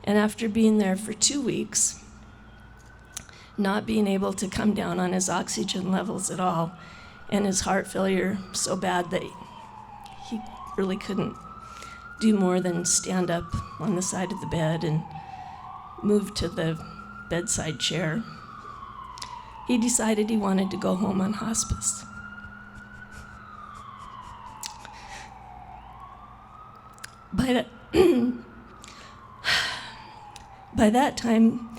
And after being there for 2 weeks, not being able to come down on his oxygen levels at all, and his heart failure so bad that he really couldn't do more than stand up on the side of the bed and move to the bedside chair, he decided he wanted to go home on hospice. By that time,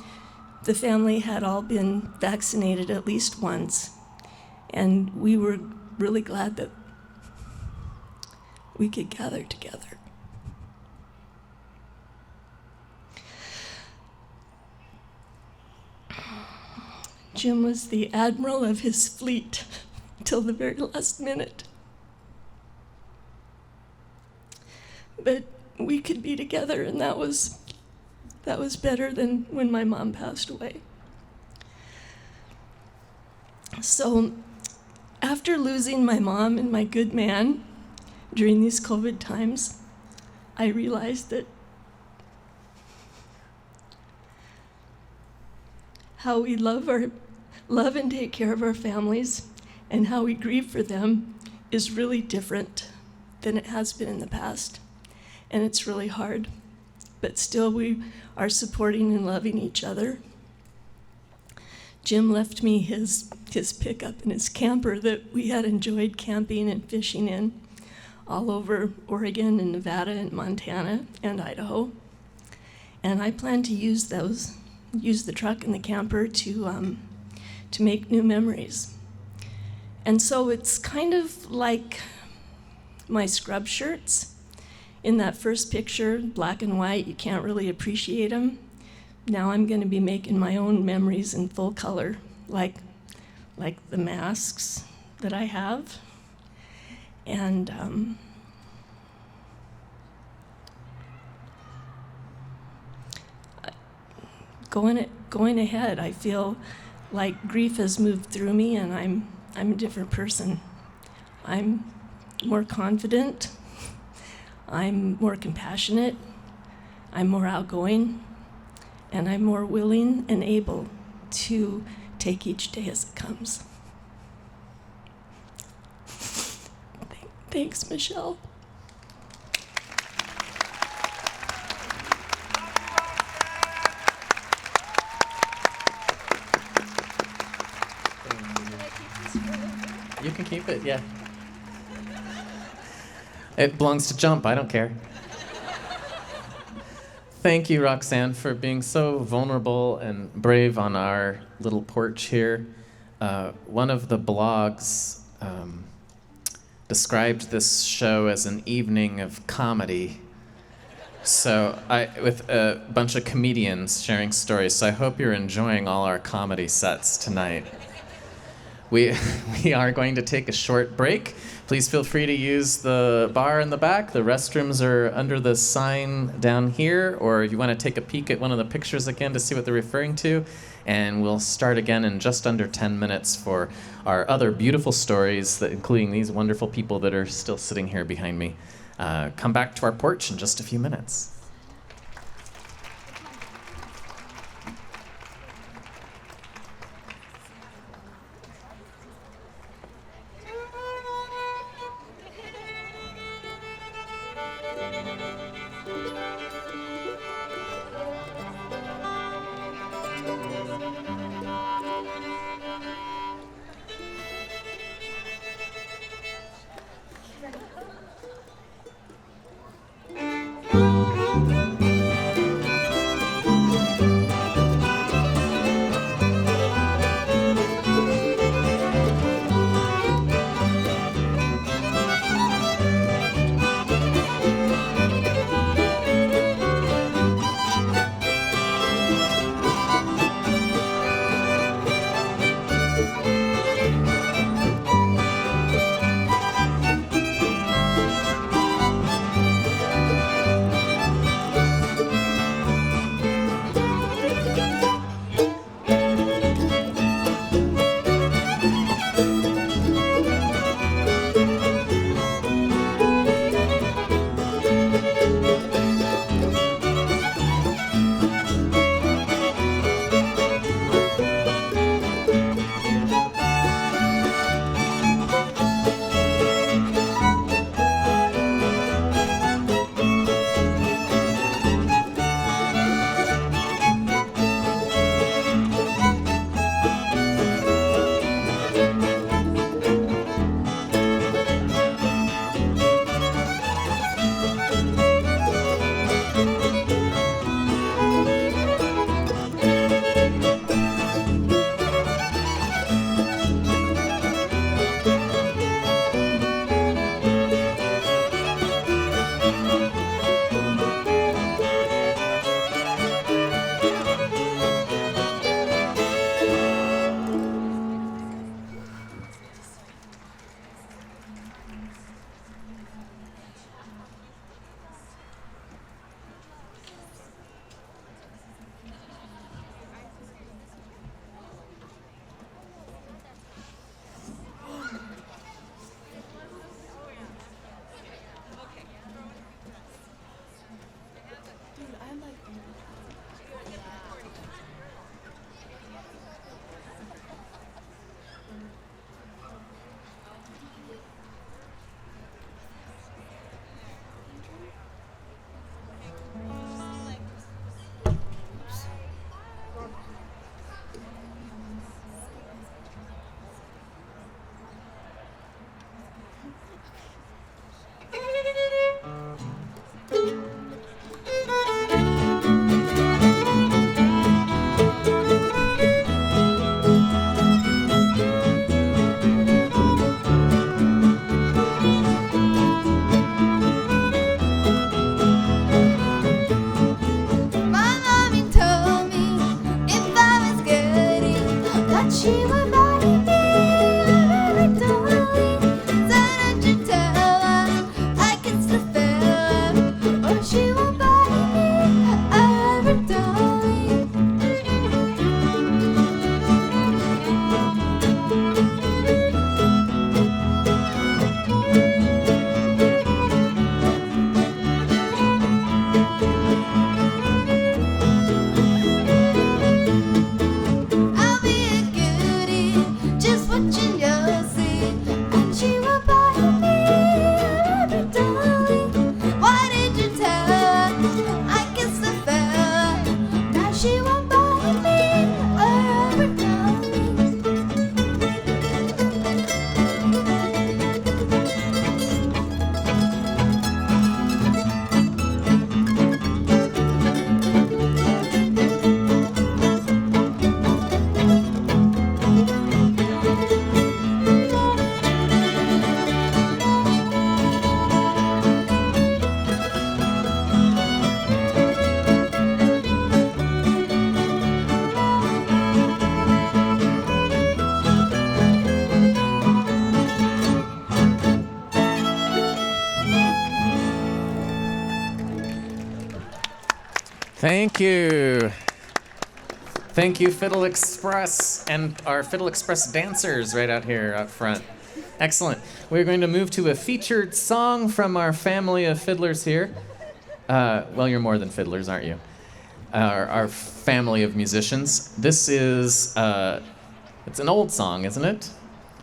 the family had all been vaccinated at least once, and we were really glad that we could gather together. Jim was the admiral of his fleet till the very last minute. But we could be together, and that was better than when my mom passed away. So after losing my mom and my good man during these COVID times, I realized that how we love and take care of our families and how we grieve for them is really different than it has been in the past. And it's really hard. But still, we are supporting and loving each other. Jim left me his pickup and his camper that we had enjoyed camping and fishing in all over Oregon and Nevada and Montana and Idaho. And I plan to use the truck and the camper to make new memories. And so it's kind of like my scrub shirts. In that first picture, black and white, you can't really appreciate them. Now I'm going to be making my own memories in full color, like the masks that I have. And going ahead, I feel like grief has moved through me, and I'm a different person. I'm more confident. I'm more compassionate, I'm more outgoing, and I'm more willing and able to take each day as it comes. Thanks, Michelle. You can keep it, yeah. It belongs to Jump, I don't care. Thank you, Roxanne, for being so vulnerable and brave on our little porch here. One of the blogs described this show as an evening of comedy. So with a bunch of comedians sharing stories. So I hope you're enjoying all our comedy sets tonight. We are going to take a short break. Please feel free to use the bar in the back. The restrooms are under the sign down here, or if you want to take a peek at one of the pictures again to see what they're referring to. And we'll start again in just under 10 minutes for our other beautiful stories, including these wonderful people that are still sitting here behind me. Come back to our porch in just a few minutes. My mommy told me if I was goody, that she would buy me a baby dolly. So don't you tell her I can still feel her, or she won't buy me a baby dolly. I'll be a goody, just watching you'll see, and she will buy me a baby dolly. Why did you tell her I kissed the fella? Now she won't buy me a baby dolly. Thank you. Thank you, Fiddle Express, and our Fiddle Express dancers right out here up front. Excellent. We're going to move to a featured song from our family of fiddlers here. Well, you're more than fiddlers, aren't you? Our family of musicians. This is, it's an old song, isn't it?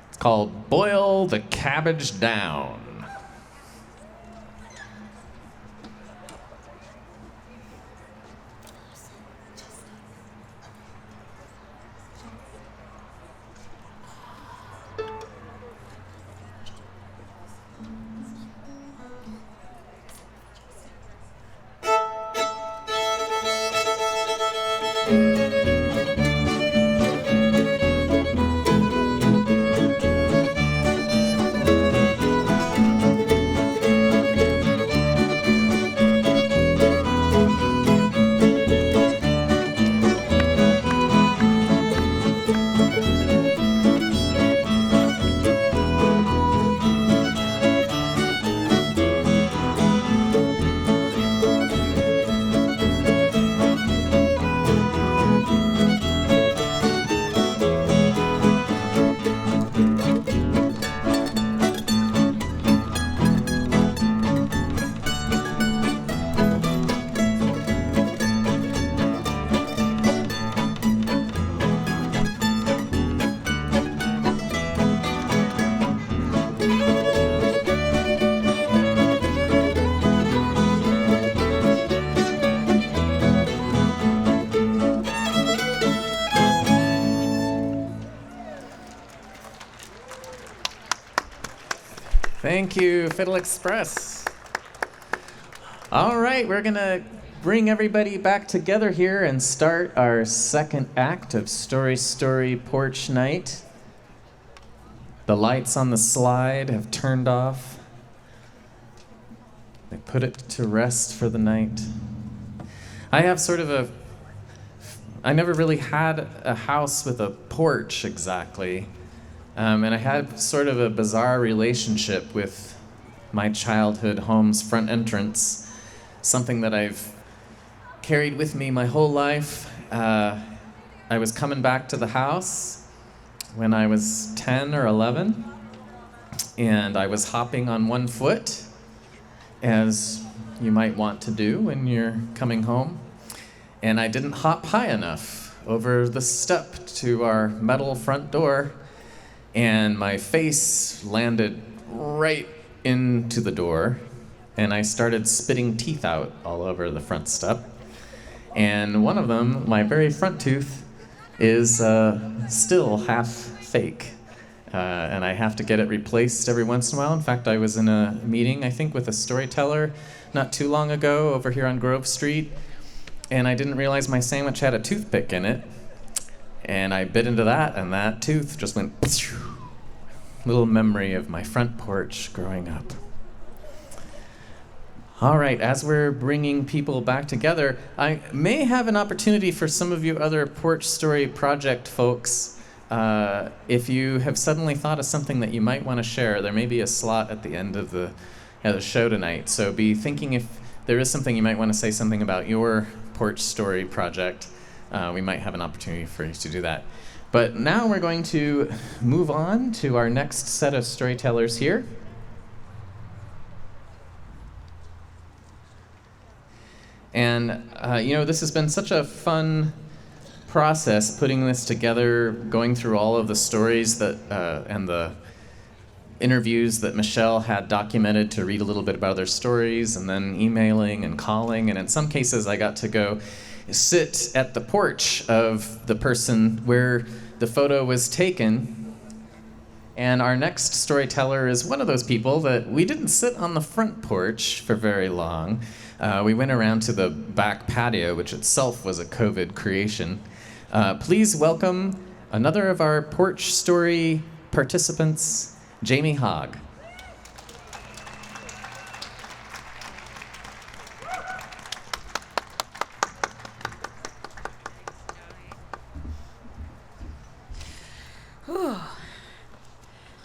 It's called Boil the Cabbage Down. Thank you, Fiddle Express. All right, we're gonna bring everybody back together here and start our second act of Story Story Porch Night. The lights on the slide have turned off. They put it to rest for the night. I have sort of I never really had a house with a porch exactly. And I had sort of a bizarre relationship with my childhood home's front entrance, something that I've carried with me my whole life. I was coming back to the house when I was 10 or 11, and I was hopping on one foot, as you might want to do when you're coming home, and I didn't hop high enough over the step to our metal front door, and my face landed right into the door, and I started spitting teeth out all over the front step. And one of them, my very front tooth, is still half fake. And I have to get it replaced every once in a while. In fact, I was in a meeting, I think, with a storyteller not too long ago over here on Grove Street, and I didn't realize my sandwich had a toothpick in it. And I bit into that, and that tooth just went little memory of my front porch growing up. All right, as we're bringing people back together, I may have an opportunity for some of you other Porch Story Project folks. If you have suddenly thought of something that you might want to share, there may be a slot at the end of the show tonight. So be thinking if there is something you might want to say something about your Porch Story project. We might have an opportunity for you to do that. But now we're going to move on to our next set of storytellers here. And, this has been such a fun process, putting this together, going through all of the stories that and the interviews that Michelle had documented to read a little bit about their stories, and then emailing and calling. And in some cases, I got to go sit at the porch of the person where the photo was taken. And our next storyteller is one of those people that we didn't sit on the front porch for very long. We went around to the back patio, which itself was a COVID creation. Please welcome another of our Porch Story participants, Jamie Hogg.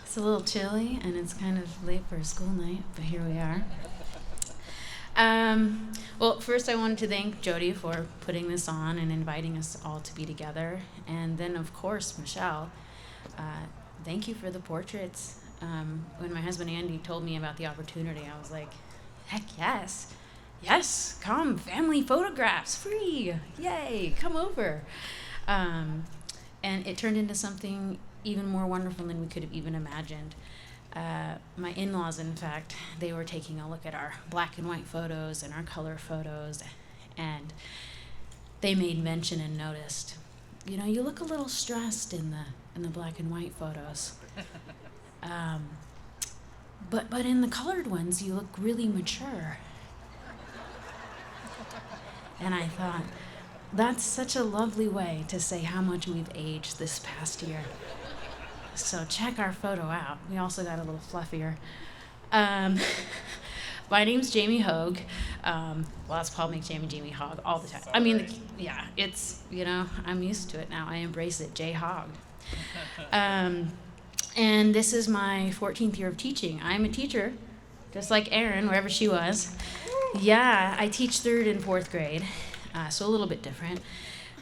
It's a little chilly, and it's kind of late for a school night, but here we are. Well, first I wanted to thank Jody for putting this on and inviting us all to be together. And then, of course, Michelle, thank you for the portraits. When my husband Andy told me about the opportunity, I was like, heck yes. Yes, come, family photographs, free. Yay, come over. And it turned into something even more wonderful than we could have even imagined. My in-laws, in fact, they were taking a look at our black and white photos and our color photos, and they made mention and noticed, you look a little stressed in the black and white photos. But in the colored ones, you look really mature. And I thought, that's such a lovely way to say how much we've aged this past year. So check our photo out. We also got a little fluffier. My name's Jamie Hogg. Lots of people make Jamie Hogg all the time. I mean, it's, I'm used to it now. I embrace it, J Hogg. And this is my 14th year of teaching. I'm a teacher, just like Erin, wherever she was. Yeah, I teach 3rd and 4th grade, so a little bit different.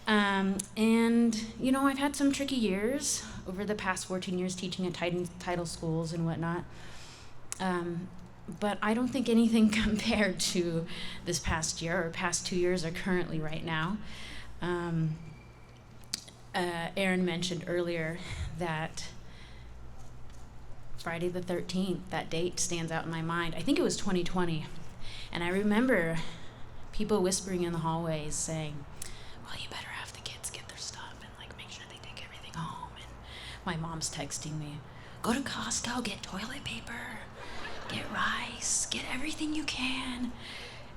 And, I've had some tricky years over the past 14 years teaching at title schools and whatnot. But I don't think anything compared to this past year or past 2 years are currently right now. Erin mentioned earlier that Friday the 13th, that date stands out in my mind. I think it was 2020. And I remember people whispering in the hallways saying, well, you better have the kids get their stuff and make sure they take everything home. And my mom's texting me, go to Costco, get toilet paper, get rice, get everything you can.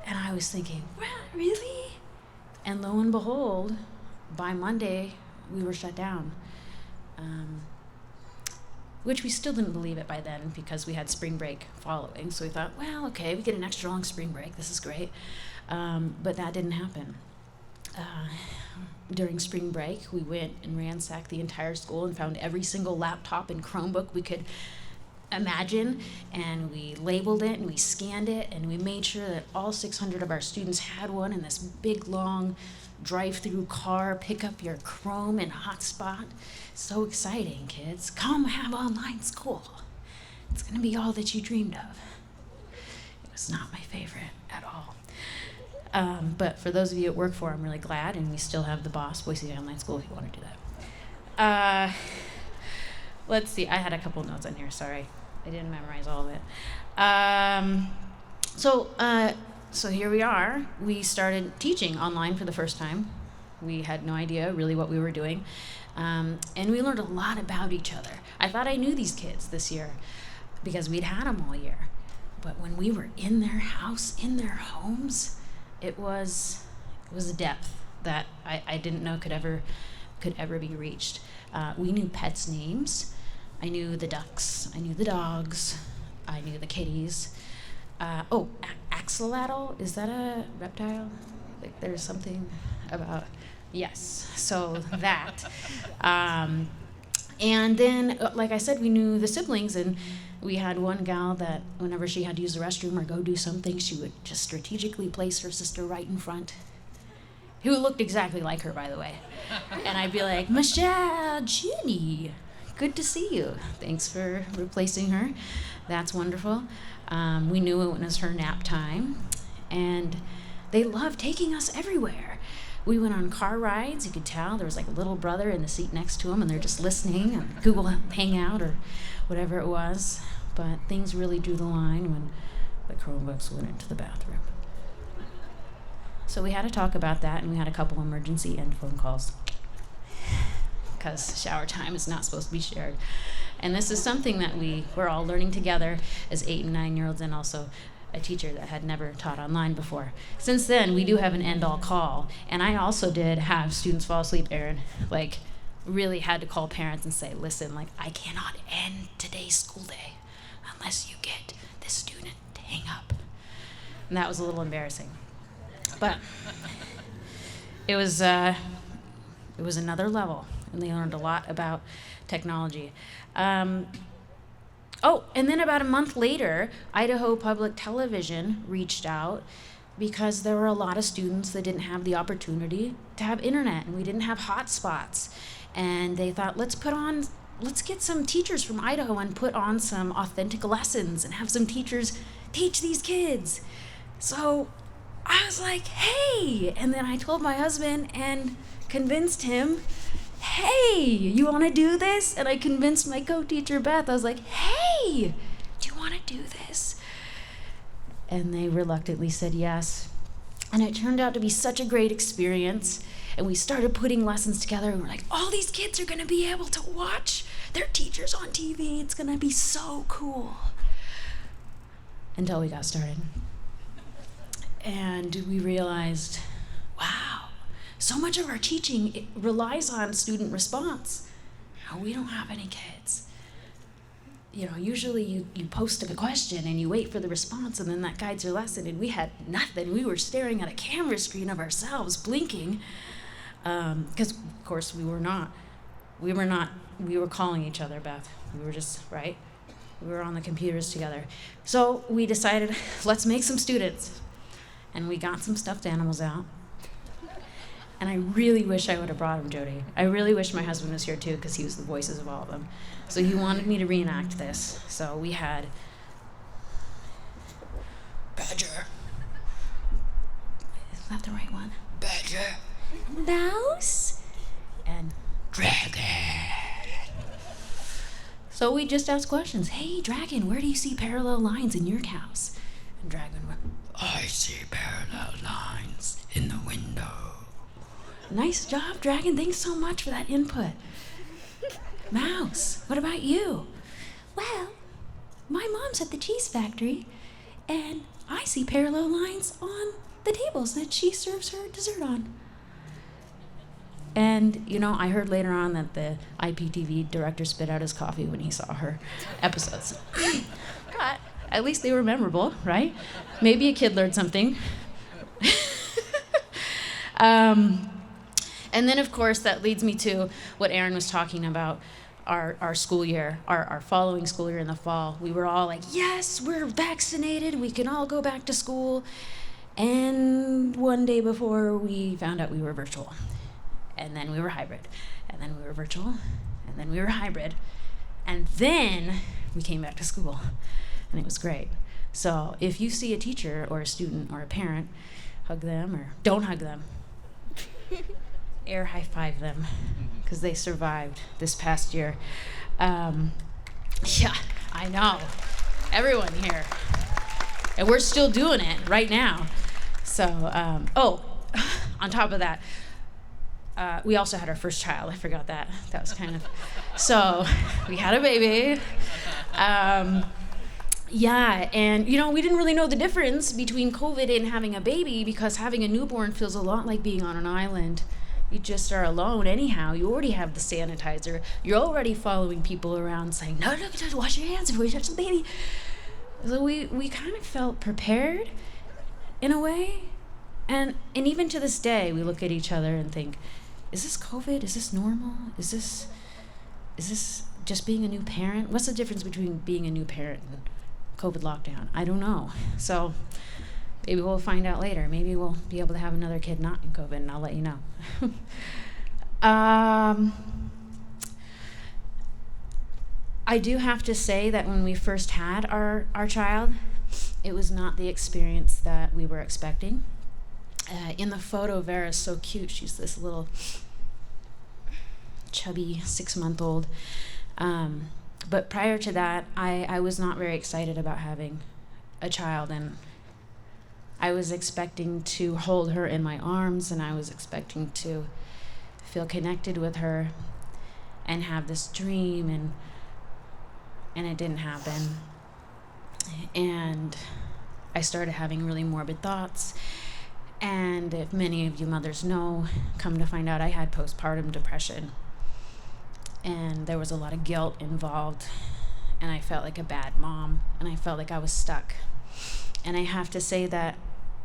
And I was thinking, what, really? And lo and behold, by Monday, we were shut down. Which we still didn't believe it by then because we had spring break following. So we thought, well, okay, we get an extra long spring break. This is great. But that didn't happen. During spring break, we went and ransacked the entire school and found every single laptop and Chromebook we could imagine, and we labeled it and we scanned it, and we made sure that all 600 of our students had one in this big, long drive-through car, pick up your Chrome and hotspot. So exciting, kids. Come have online school. It's going to be all that you dreamed of. It was not my favorite at all. But for those of you at work for, I'm really glad, and we still have the Boss Boise Online School if you want to do that. Let's see, I had a couple notes on here, sorry. I didn't memorize all of it. So here we are. We started teaching online for the first time. We had no idea really what we were doing. And we learned a lot about each other. I thought I knew these kids this year because we'd had them all year. But when we were in their house, in their homes, it was a depth that I didn't know could ever be reached. We knew pets' names. I knew the ducks. I knew the dogs. I knew the kitties. Axolotl, is that a reptile? Like there's something about, yes, so that. And then, like I said, we knew the siblings, and we had one gal that whenever she had to use the restroom or go do something, she would just strategically place her sister right in front, who looked exactly like her, by the way. And I'd be like, Michelle, Jenny, good to see you. Thanks for replacing her. That's wonderful. We knew it was her nap time, and they loved taking us everywhere. We went on car rides. You could tell there was like a little brother in the seat next to him, and they're just listening and Google Hangout or whatever it was. But things really drew the line when the Chromebooks went into the bathroom. So we had to talk about that, and we had a couple emergency end phone calls because shower time is not supposed to be shared. And this is something that we're all learning together as 8 and 9-year-olds, and also a teacher that had never taught online before. Since then, we do have an end-all call, and I also did have students fall asleep, Erin. Like, really had to call parents and say, listen, like, I cannot end today's school day unless you get this student to hang up. And that was a little embarrassing. But it was another level, and they learned a lot about technology. And then about a month later, Idaho Public Television reached out because there were a lot of students that didn't have the opportunity to have internet, and we didn't have hotspots. And they thought, let's get some teachers from Idaho and put on some authentic lessons and have some teachers teach these kids. So I was like, hey, and then I told my husband and convinced him, hey, you want to do this? And I convinced my co-teacher, Beth. I was like, hey, do you want to do this? And they reluctantly said yes. And it turned out to be such a great experience. And we started putting lessons together, and we're like, all these kids are going to be able to watch their teachers on TV. It's going to be so cool. Until we got started. And we realized, wow, so much of our teaching relies on student response. We don't have any kids. Usually you post a question and you wait for the response, and then that guides your lesson, and we had nothing. We were staring at a camera screen of ourselves, blinking, because of course we were calling each other, Beth. We were just, right? We were on the computers together. So we decided, let's make some students. And we got some stuffed animals out. And I really wish I would have brought him, Jody. I really wish my husband was here too, because he was the voices of all of them. So he wanted me to reenact this. So we had Badger. Is that the right one? Badger. Mouse. And Dragon. So we just asked questions. Hey, Dragon, where do you see parallel lines in your house? And Dragon went, I see parallel lines in the window. Nice job, Dragon. Thanks so much for that input. Mouse, what about you? Well, my mom's at the cheese factory, and I see parallel lines on the tables that she serves her dessert on. And, I heard later on that the IPTV director spit out his coffee when he saw her episodes. But at least they were memorable, right? Maybe a kid learned something. And then, of course, that leads me to what Erin was talking about, our school year, our following school year in the fall. We were all like, yes, we're vaccinated. We can all go back to school. And one day before, we found out we were virtual. And then we were hybrid. And then we were virtual. And then we were hybrid. And then we came back to school. And it was great. So if you see a teacher or a student or a parent, hug them or don't hug them. Air high five them, because they survived this past year. Yeah, I know. Everyone here. And we're still doing it right now. So, on top of that, we also had our first child. I forgot that. That was kind of, so we had a baby. Yeah, and we didn't really know the difference between COVID and having a baby, because having a newborn feels a lot like being on an island. You just are alone anyhow. You already have the sanitizer. You're already following people around saying, no, just wash your hands before you touch the baby. So we kind of felt prepared in a way. And even to this day, we look at each other and think, is this COVID? Is this normal? Is this just being a new parent? What's the difference between being a new parent and COVID lockdown? I don't know. So maybe we'll find out later. Maybe we'll be able to have another kid not in COVID, and I'll let you know. I do have to say that when we first had our child, it was not the experience that we were expecting. In the photo, Vera's so cute. She's this little chubby 6-month-old. But prior to that, I was not very excited about having a child, and I was expecting to hold her in my arms, and I was expecting to feel connected with her and have this dream, and it didn't happen. And I started having really morbid thoughts. And if many of you mothers know, come to find out I had postpartum depression. And there was a lot of guilt involved. And I felt like a bad mom. And I felt like I was stuck. And I have to say that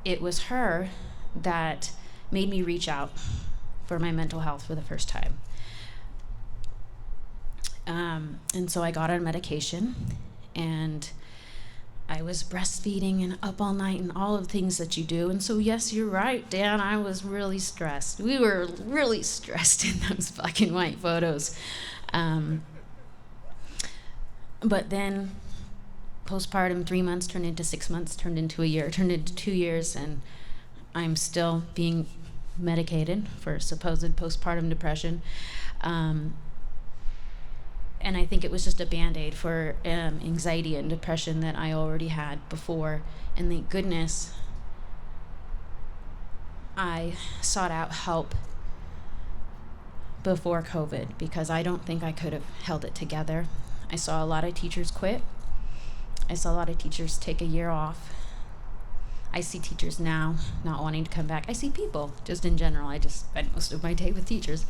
it was her that made me reach out for my mental health for the first time. And so I got on medication. And I was breastfeeding and up all night and all of the things that you do. And so, yes, you're right, Dan, I was really stressed. We were really stressed in those black and white photos. But then postpartum, 3 months turned into 6 months, turned into a year, turned into 2 years, and I'm still being medicated for supposed postpartum depression. And I think it was just a Band-Aid for anxiety and depression that I already had before. And thank goodness I sought out help before COVID, because I don't think I could have held it together. I saw a lot of teachers quit. I saw a lot of teachers take a year off. I see teachers now not wanting to come back. I see people just in general. I just spend most of my day with teachers.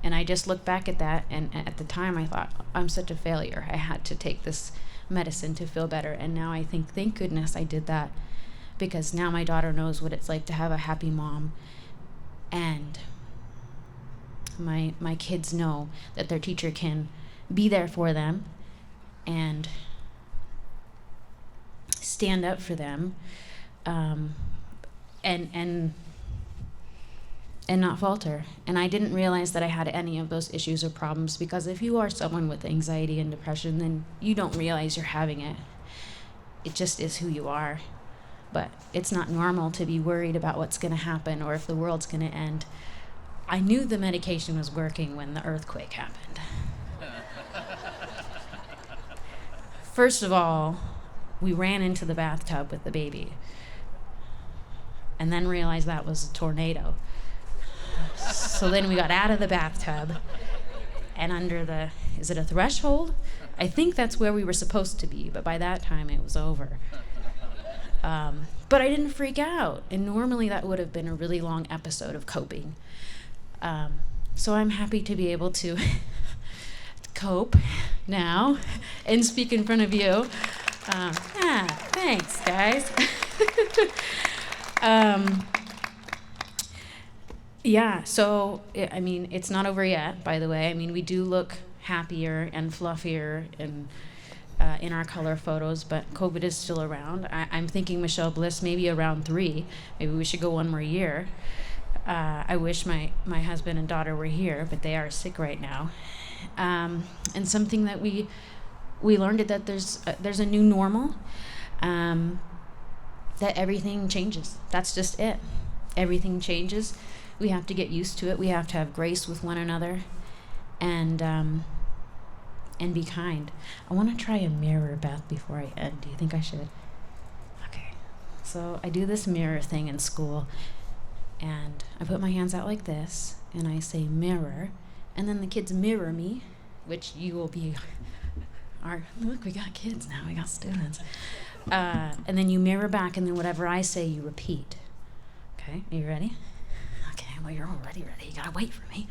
And I just look back at that, and at the time I thought, I'm such a failure. I had to take this medicine to feel better. And now I think, thank goodness I did that, because now my daughter knows what it's like to have a happy mom. And my kids know that their teacher can be there for them and stand up for them, and not falter. And I didn't realize that I had any of those issues or problems, because if you are someone with anxiety and depression, then you don't realize you're having it. It just is who you are. But it's not normal to be worried about what's going to happen or if the world's going to end. I knew the medication was working when the earthquake happened. First of all, we ran into the bathtub with the baby, and then realized that was a tornado. So then we got out of the bathtub and under the, is it a threshold? I think that's where we were supposed to be, but by that time it was over. But I didn't freak out, and normally that would have been a really long episode of coping. So I'm happy to be able to cope now and speak in front of you. Thanks, guys. Yeah, so, I mean, it's not over yet, by the way. I mean, we do look happier and fluffier in our color photos, but COVID is still around. I'm thinking Michelle Bliss, maybe around 3. Maybe we should go one more year. I wish my husband and daughter were here, but they are sick right now. And something that we learned is that there's a new normal, that everything changes. That's just it. Everything changes. We have to get used to it. We have to have grace with one another, and be kind. I want to try a mirror, Beth, before I end. Do you think I should? Okay. So I do this mirror thing in school, and I put my hands out like this, and I say mirror, and then the kids mirror me, which you will be look, we got kids now, we got students. And then you mirror back, and then whatever I say, you repeat. Okay, are you ready? Okay, well, you're already ready. You gotta wait for me.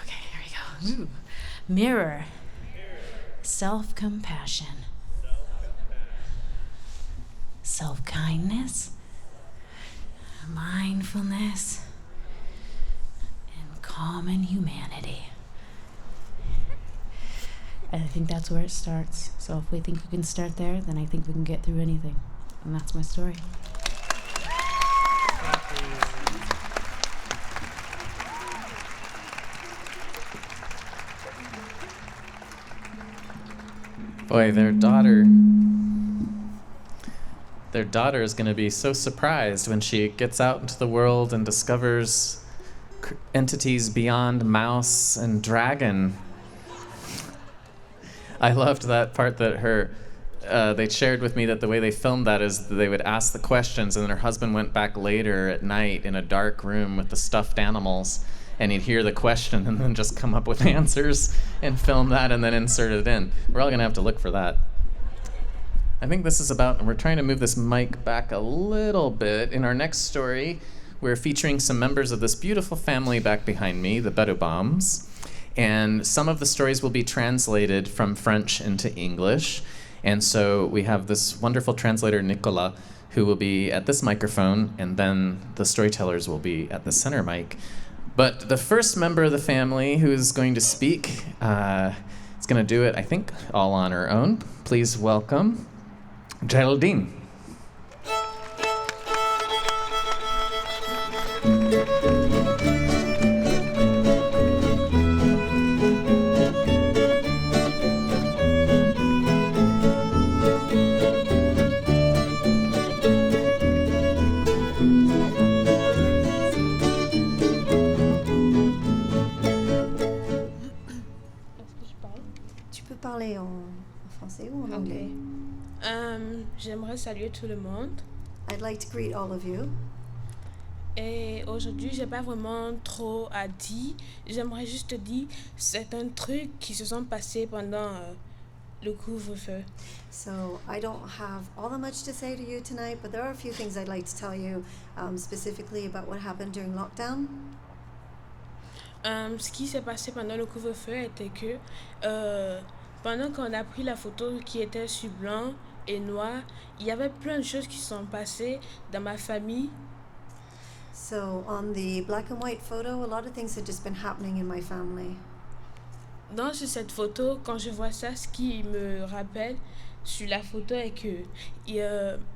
Okay, here we go. Ooh. Mirror. Self-compassion. Self-kindness. Mindfulness. And common humanity. And I think that's where it starts. So if we think we can start there, then I think we can get through anything. And that's my story. Boy, their daughter is going to be so surprised when she gets out into the world and discovers entities beyond mouse and dragon. I loved that part that they shared with me that the way they filmed that is they would ask the questions, and then her husband went back later at night in a dark room with the stuffed animals, and he'd hear the question and then just come up with answers and film that and then insert it in. We're all going to have to look for that. I think this is we're trying to move this mic back a little bit. In our next story, we're featuring some members of this beautiful family back behind me, the Bedobaums. And some of the stories will be translated from French into English. And so we have this wonderful translator, Nicolas, who will be at this microphone, and then the storytellers will be at the center mic. But the first member of the family who is going to speak is going to do it, I think, all on her own. Please welcome Geraldine. Okay. J'aimerais saluer tout le monde. I'd like to greet all of you. Et aujourd'hui, j'ai pas vraiment trop à dire. J'aimerais juste te dire certains trucs qui se sont passés pendant le couvre-feu. So I don't have all that much to say to you tonight, but there are a few things I'd like to tell you specifically about what happened during lockdown. Ce qui s'est passé pendant le couvre-feu était que pendant qu'on a pris la photo qui était sur blanc et noir, il y avait plein de choses qui sont passées dans ma famille. So on the black and white photo, a lot of things had just been happening in my family. Dans cette photo, quand je vois ça, ce qui me rappelle sur la photo est que il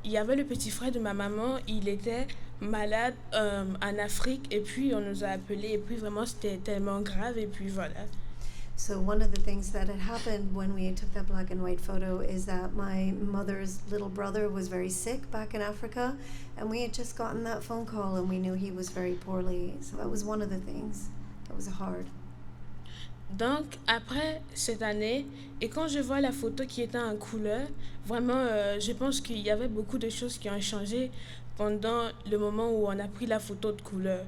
y avait le petit frère de ma maman, il était malade en Afrique, et puis on nous a appelés, et puis vraiment c'était tellement grave, et puis voilà. So one of the things that had happened when we took that black and white photo is that my mother's little brother was very sick back in Africa, and we had just gotten that phone call and we knew he was very poorly. So that was one of the things that was hard. Donc après cette année, et quand je vois la photo qui était en couleur, vraiment je pense qu'il y avait beaucoup de choses qui ont changé pendant le moment où on a pris la photo de couleur.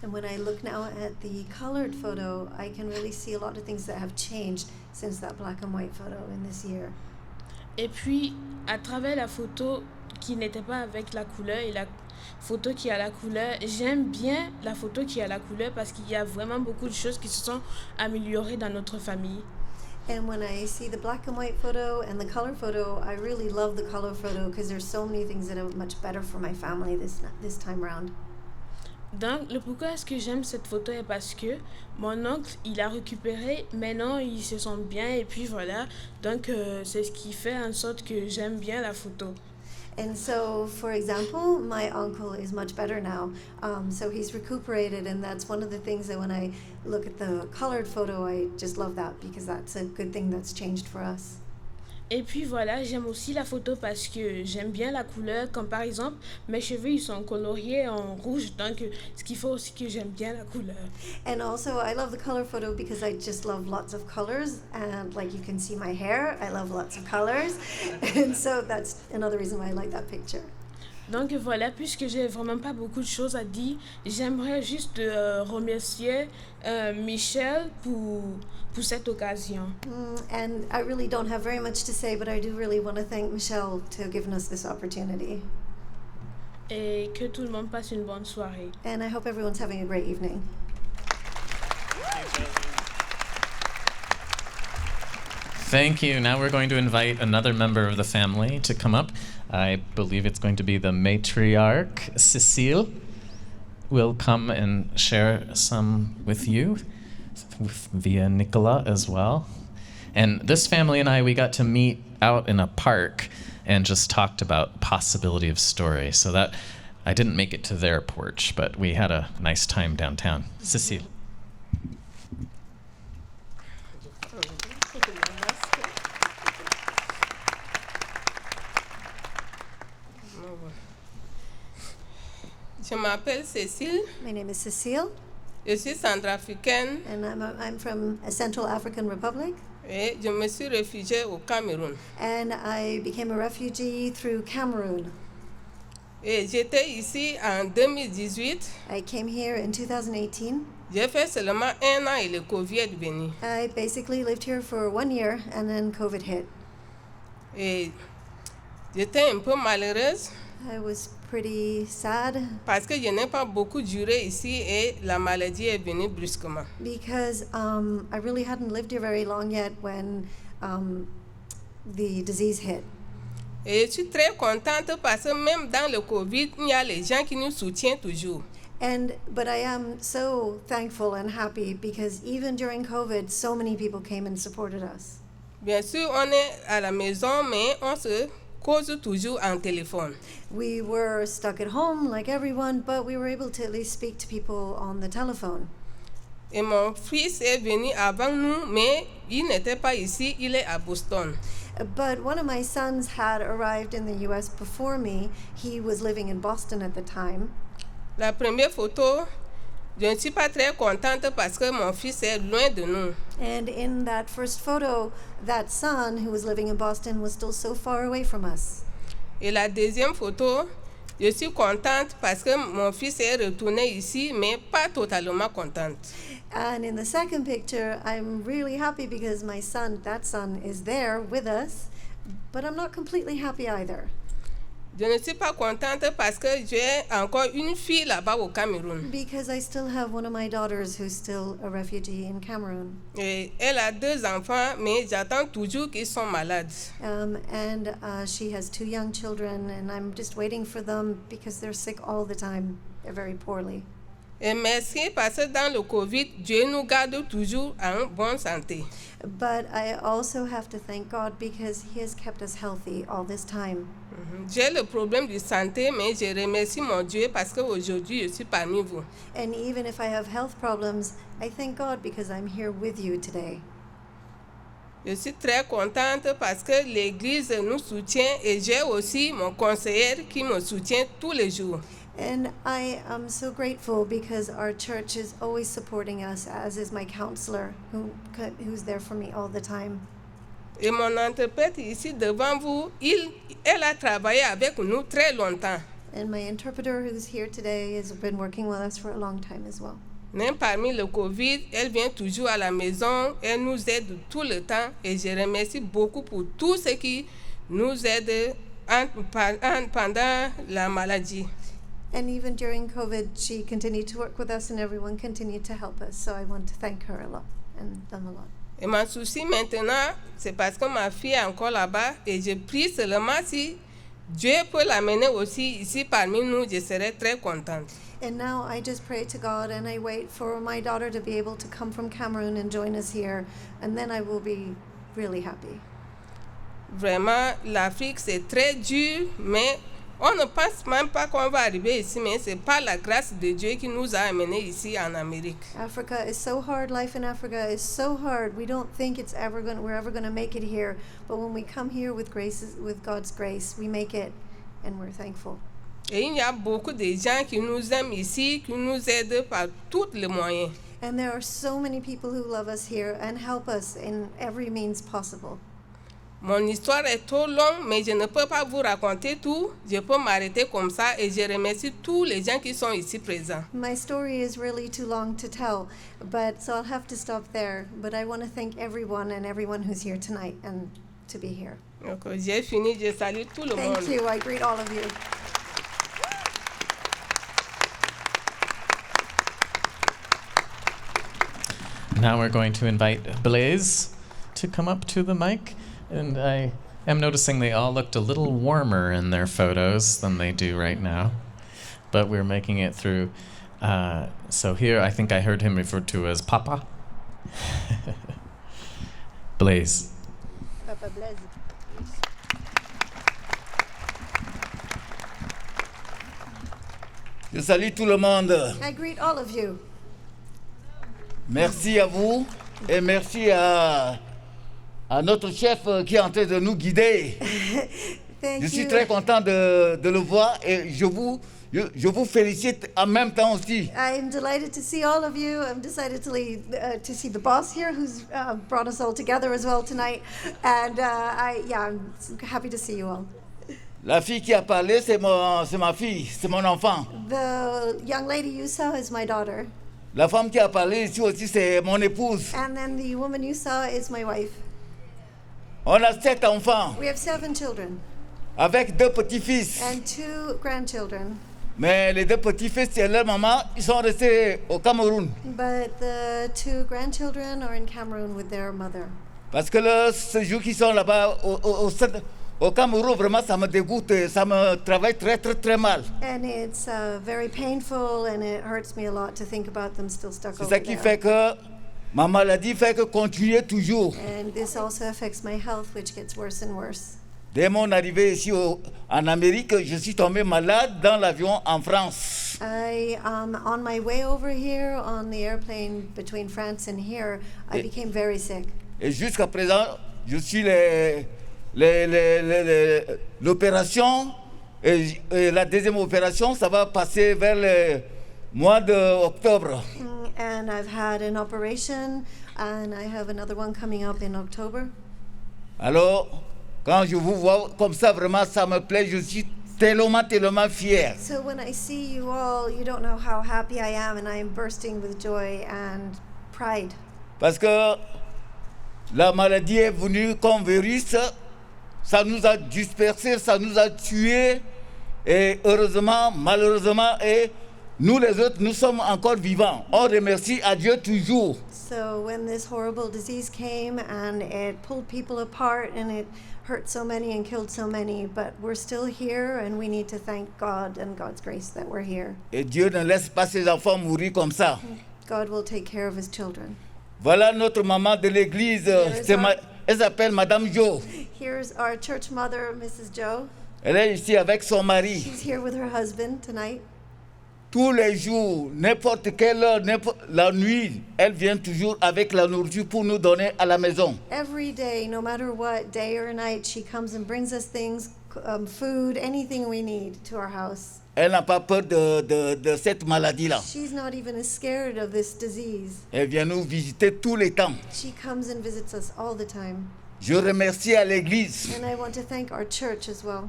And when I look now at the colored photo, I can really see a lot of things that have changed since that black and white photo in this year. Et puis, à travers la photo qui n'était pas avec la couleur et la photo qui a la couleur, j'aime bien la photo qui a la couleur parce qu'il y a vraiment beaucoup de choses qui se sont améliorées dans notre famille. And when I see the black and white photo and the color photo, I really love the color photo because there's so many things that are much better for my family this time around. Donc, le pourquoi est-ce que j'aime cette photo est parce que mon oncle, il a récupéré, maintenant il se sent bien et puis voilà. Donc, c'est ce qui fait en sorte que j'aime bien la photo. And so, for example, my uncle is much better now. So he's recuperated, and that's one of the things that when I look at the colored photo, I just love that because that's a good thing that's changed for us. Et puis voilà, j'aime aussi la photo parce que j'aime bien la couleur, comme par exemple, mes cheveux ils sont coloriés en rouge, donc ce qui fait aussi que j'aime bien la couleur. And also, I love the color photo because I just love lots of colors, and like you can see my hair, I love lots of colors, and so that's another reason why I like that picture. Donc voilà, puisque j'ai vraiment pas beaucoup de choses à dire, j'aimerais juste remercier Michelle pour cette occasion. And I really don't have very much to say, but I do really want to thank Michelle to have given us this opportunity. Et que tout le monde passe une bonne soirée. And I hope everyone's having a great evening. Thank you. Now we're going to invite another member of the family to come up. I believe it's going to be the matriarch, Cecile, will come and share some with you via Nicola as well. And this family and I, we got to meet out in a park and just talked about possibility of story. So that I didn't make it to their porch, but we had a nice time downtown. Cecile. Je m'appelle Cécile, My name is Cecile, je suis centrafricaine and I'm from a Central African Republic, et je me suis réfugiée au Cameroun. and I became a refugee through Cameroon. Et j'étais ici en 2018. I came here in 2018. J'ai fait seulement 1 an et le Covid est venu. I basically lived here for 1 year, and then COVID hit. Et j'étais un peu malheureuse I was pretty sad parce que je n'ai pas beaucoup duré ici et la maladie est venue brusquement. because I really hadn't lived here very long yet when the disease hit. Et je suis très contente parce que même dans le Covid, il y a les gens qui nous soutiennent toujours. But I am so thankful and happy because even during COVID, so many people came and supported us. Bien sûr, on est à la maison, mais on se cause toujours en téléphone. We were stuck at home like everyone, but we were able to at least speak to people on the telephone. Et mon fils est venu avant nous, mais il n'était pas ici, il est à Boston. But one of my sons had arrived in the US before me. He was living in Boston at the time. La première photo, je ne suis pas très contente parce que mon fils est loin de nous. And in that first photo, that son who was living in Boston was still so far away from us. Et la deuxième photo, je suis contente parce que mon fils est retourné ici, mais pas totalement contente. And in the second picture, I'm really happy because my son, that son, is there with us, but I'm not completely happy either. Je ne suis pas contente parce que j'ai encore une fille là-bas au Cameroun. Because I still have one of my daughters who's still a refugee in Cameroon. Et elle a 2 enfants, mais j'attends toujours qu'ils sont malades. And she has 2 young children, and I'm just waiting for them because they're sick all the time. They're very poorly. Et merci parce que dans le Covid, Dieu nous garde toujours en bonne santé. But I also have to thank God because He has kept us healthy all this time. J'ai le problème de santé, mais je remercie mon Dieu parce qu'aujourd'hui, je suis parmi vous. And even if I have health problems, I thank God because I'm here with you today. Je suis très contente parce que l'Église nous soutient et j'ai aussi mon conseiller qui me soutient tous les jours. And I am so grateful because our church is always supporting us, as is my counselor, who's there for me all the time. Et mon interprète ici devant vous, elle a travaillé avec nous très longtemps. And my interpreter, who's here today, has been working with us for a long time as well. Même parmi le Covid, elle vient toujours à la maison, elle nous aide tout le temps et je remercie beaucoup pour tout ce qui nous aide pendant la maladie. And even during COVID, she continued to work with us and everyone continued to help us. So I want to thank her a lot and them a lot. Et mon souci maintenant, c'est parce que ma fille est encore là-bas et je prie seulement si Dieu peut l'amener aussi ici parmi nous, je serai très contente. And now I just pray to God and I wait for my daughter to be able to come from Cameroon and join us here. And then I will be really happy. Vraiment, l'Afrique, c'est très dur, mais on ne pense même pas qu'on va arriver ici, mais c'est par la grâce de Dieu qui nous a amenés ici en Amérique. Africa is so hard. Life in Africa is so hard. We don't think we're ever going to make it here. But when we come here with God's grace, we make it, and we're thankful. Et il y a beaucoup de gens qui nous aiment ici, qui nous aident par tous les moyens. And there are so many people who love us here and help us in every means possible. Mon histoire est trop longue, mais je ne peux pas vous raconter tout. Je peux m'arrêter comme ça et je remercie tous les gens qui sont ici présents. My story is really too long to tell, but so I'll have to stop there. But I want to thank everyone and everyone who's here tonight and to be here. Donc, j'ai fini, je salue tout le monde. Thank you. I greet all of you. Now we're going to invite Blaze to come up to the mic. And I am noticing they all looked a little warmer in their photos than they do right now. But we're making it through. So here, I think I heard him referred to as Papa. Blaze. Papa Blaise. Je salue tout le monde. I greet all of you. Merci à vous et merci à notre chef qui est en train de nous guider. Thank Je suis you. très content de le voir et je vous félicite en même temps aussi. I'm delighted to see all of you. I'm decided to see the boss here, who's brought us all together as well tonight. And I'm happy to see you all. La fille qui a parlé, c'est ma fille, c'est mon enfant. The young lady you saw is my daughter, La femme qui a parlé ici aussi, c'est mon épouse. and then the woman you saw is my wife. On a 7 enfants We have 7 children avec 2 petits-fils. and 2 grandchildren, Mais les 2 petits-fils et leur maman, ils sont restés au Cameroun. but the 2 grandchildren are in Cameroon with their mother. Parce que ce jour qu'ils sont là-bas au Cameroun, vraiment, ça me dégoûte, ça me travaille très, très, très mal. And it's very painful, and it hurts me a lot to think about them still stuck C'est over ça qui there. fait que ma maladie fait que continuer toujours. And this also affects my health, which gets worse and worse. Dès mon arrivée ici en Amérique, je suis tombé malade dans l'avion en France. On my way over here on the airplane between France and here, I became very sick. Et jusqu'à présent, je suis l'opération et la deuxième opération, ça va passer vers le mois d'octobre. And I've had an operation, and I have another one coming up in October. Alors, quand je vous vois comme ça, vraiment, ça me plaît. Je suis tellement, tellement fier. So when I see you all, you don't know how happy I am, and I am bursting with joy and pride. Parce que la maladie est venue comme virus, ça nous a dispersés, ça nous a tués. Et heureusement, malheureusement, et nous les autres, nous sommes encore vivants. On remercie à Dieu toujours. So when this horrible disease came and it pulled people apart and it hurt so many and killed so many, but we're still here and we need to thank God and God's grace that we're here. Et Dieu ne laisse pas ses enfants mourir comme ça. God will take care of his children. Voilà notre maman de l'église. Elle s'appelle Madame Jo. Here's our church mother, Mrs. Joe. Elle est ici avec son mari. She's here with her husband tonight. Tous les jours, n'importe quelle heure, la nuit, elle vient toujours avec la nourriture pour nous donner à la maison. Every day, no matter what, day or night, she comes and brings us things, food, anything we need to our house. Elle n'a pas peur de cette maladie-là. She's not even scared of this disease. Elle vient nous visiter tous les temps. She comes and visits us all the time. Je remercie à l'église. And I want to thank our church as well.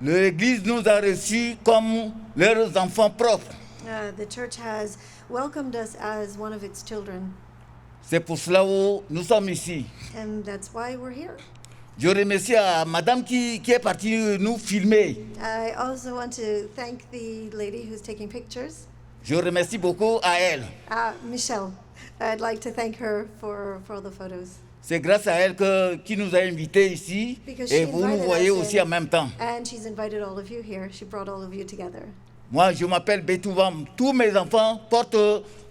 L'église nous a reçus comme leurs enfants propres. The church has welcomed us as one of its children, C'est pour cela que nous sommes ici. and that's why we're here. Je remercie à madame qui est partie nous filmer. I also want to thank the lady who's taking pictures, Je remercie beaucoup à elle. Michelle. I'd like to thank her for all the photos. C'est grâce à elle qui nous a invités ici Because et she vous nous invited voyez us aussi in, en même temps. and she's invited all of you here. She brought all of you together. Moi, je m'appelle Betouvam. Tous mes enfants portent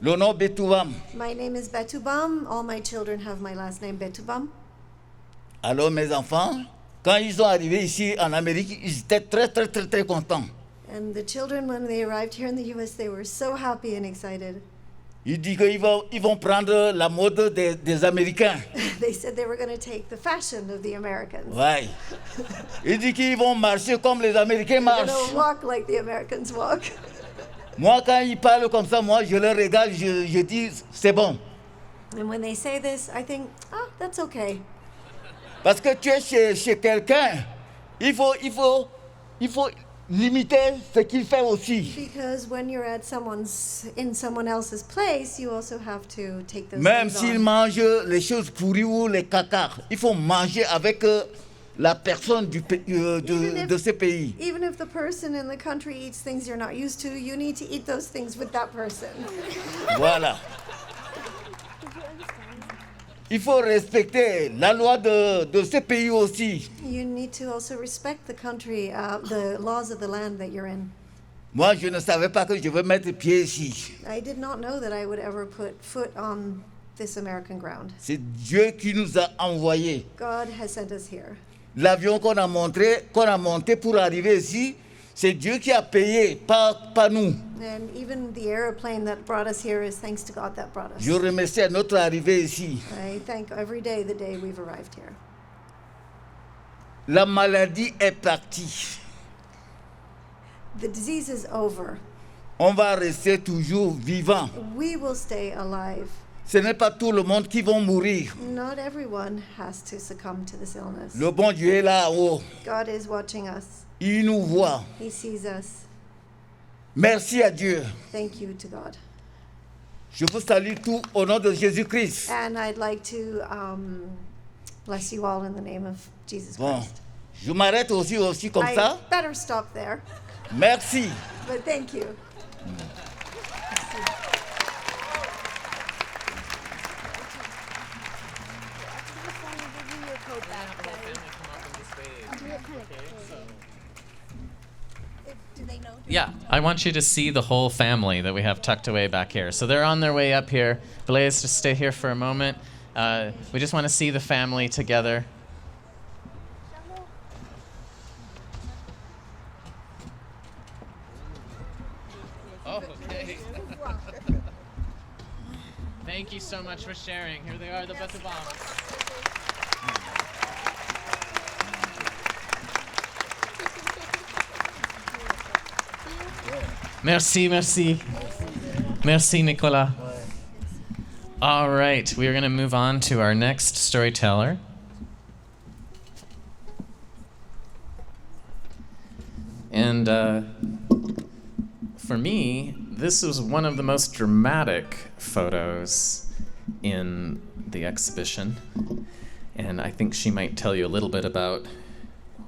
le nom Betouvam. My name is Betubam. All my children have my last name Betubam. Alors mes enfants, quand ils sont arrivés ici en Amérique, ils étaient très, très, très, très contents. And the children, when they arrived here in the U.S., they were so happy and excited. Ils disent qu'ils vont prendre la mode des Américains. They said they were going to take the fashion of the Americans. Ouais. Ils disent qu'ils vont marcher comme les Américains They're going marchent. to walk like the Americans walk. Moi, quand ils parlent comme ça, moi, je leur regarde, je dis, c'est bon. And when they say this, I think, oh, that's okay. Parce que tu es chez quelqu'un, il faut limiter ce qu'il fait aussi. Because when you're at in someone else's place, you also have to take those Même things s'il on. mange les choses pourries ou les cacards, il faut manger avec la personne de ce pays. Even if the person in the country eats things you're not used to, you need to eat those things with that person. Voilà. Il faut respecter la loi de ce pays aussi. You need to also respect the country, the laws of the land that you're in. Moi, je ne savais pas que je vais mettre pied ici. I did not know that I would ever put foot on this American ground. C'est Dieu qui nous a envoyés. God has sent us here. L'avion qu'on a monté pour arriver ici, c'est Dieu qui a payé, pas nous. And even the airplane that brought us here is thanks to God that brought us. Je remercie à notre arrivée ici. I thank every day the day we've arrived here. La maladie est partie. The disease is over. On va rester toujours vivant. We will stay alive. Ce n'est pas tout le monde qui va mourir. Not everyone has to succumb to this illness. Le bon Dieu est là-haut. God is watching us. Il nous voit. He sees us. Merci à Dieu. Thank you to God. Je vous salue tous au nom de Jésus-Christ. And I'd like to bless you all in the name of Jesus Bon, Christ. je m'arrête aussi comme I ça. better stop there, Merci. but thank you. Yeah, I want you to see the whole family that we have tucked away back here. So they're on their way up here. Blaze, just stay here for a moment. We just want to see the family together. Oh, okay. Thank you so much for sharing. Here they are, the both of them. Merci, merci. Merci, Nicolas. All right, we are going to move on to our next storyteller. And for me, this was one of the most dramatic photos in the exhibition. And I think she might tell you a little bit about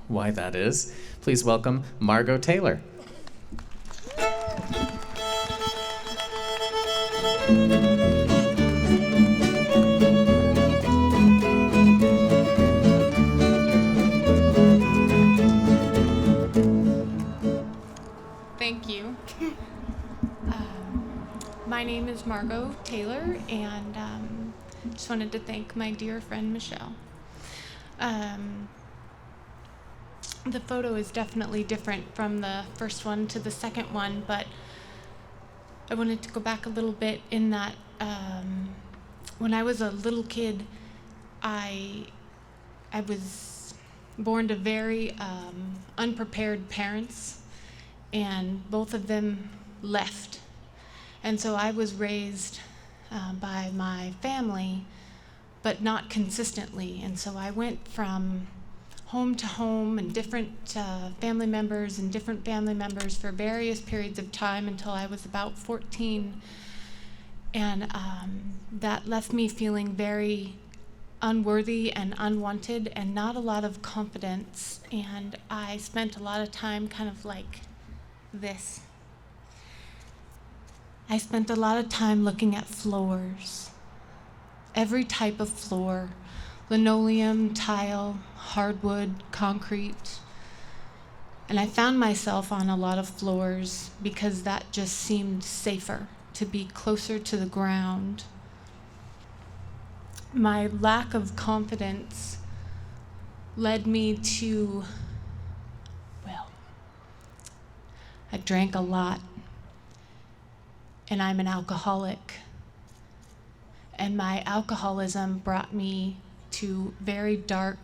why that is. Please welcome Margot Taylor. Thank you. My name is Margot Taylor, and just wanted to thank my dear friend Michelle. The photo is definitely different from the first one to the second one, but I wanted to go back a little bit in that when I was a little kid, I was born to very unprepared parents, and both of them left. And so I was raised by my family, but not consistently. And so I went from home to home and different family members for various periods of time until I was about 14. And that left me feeling very unworthy and unwanted and not a lot of confidence. And I spent a lot of time kind of like this. I spent a lot of time looking at floors, every type of floor, linoleum, tile, hardwood, concrete. And I found myself on a lot of floors because that just seemed safer, to be closer to the ground. My lack of confidence led me to, well, I drank a lot, and I'm an alcoholic. And my alcoholism brought me to very dark,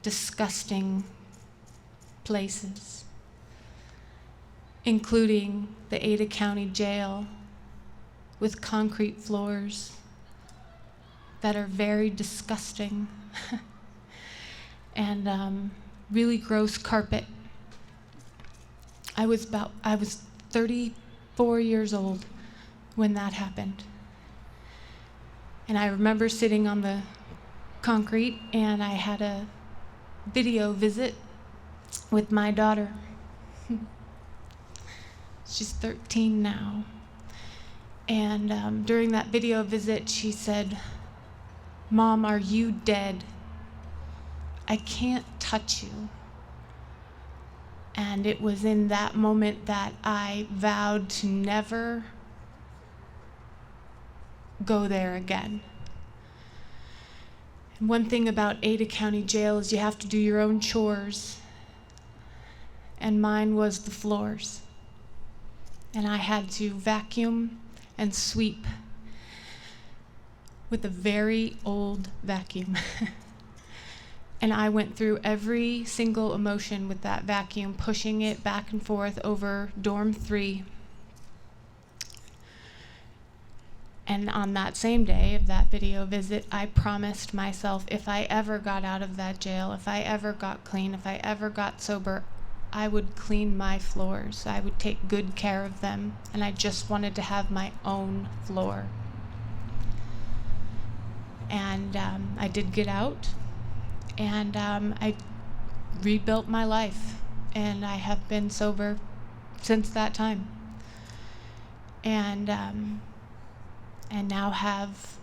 disgusting places, including the Ada County Jail with concrete floors that are very disgusting. and really gross carpet. I was 34 years old when that happened. And I remember sitting on the concrete, and I had a video visit with my daughter. She's 13 now. And during that video visit, she said, "Mom, are you dead? I can't touch you." And it was in that moment that I vowed to never go there again. And one thing about Ada County Jail is you have to do your own chores. And mine was the floors. And I had to vacuum and sweep with a very old vacuum. And I went through every single emotion with that vacuum, pushing it back and forth over dorm 3. And on that same day of that video visit, I promised myself if I ever got out of that jail, if I ever got clean, if I ever got sober, I would clean my floors. I would take good care of them. And I just wanted to have my own floor. And I did get out. And I rebuilt my life, and I have been sober since that time. And now have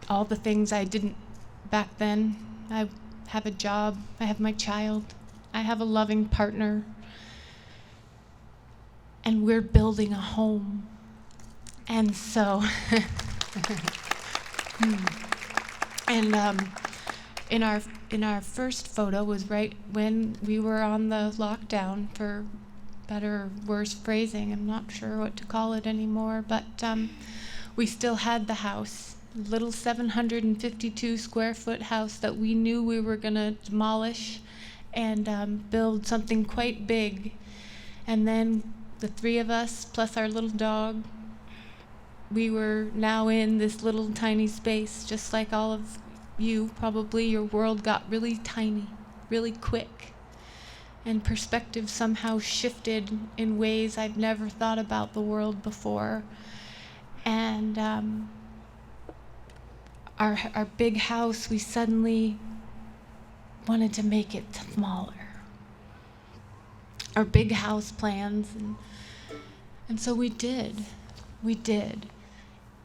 all the things I didn't back then. I have a job, I have my child, I have a loving partner, and we're building a home. And so, in our first photo was right when we were on the lockdown, for better or worse phrasing. I'm not sure what to call it anymore, but we still had the house, little 752 square foot house that we knew we were gonna demolish and build something quite big. And then the 3 of us plus our little dog, we were now in this little tiny space, just like all of you. Probably your world got really tiny, really quick, and perspective somehow shifted in ways I've never thought about the world before. And our big house, we suddenly wanted to make it smaller. Our big house plans, and so we did.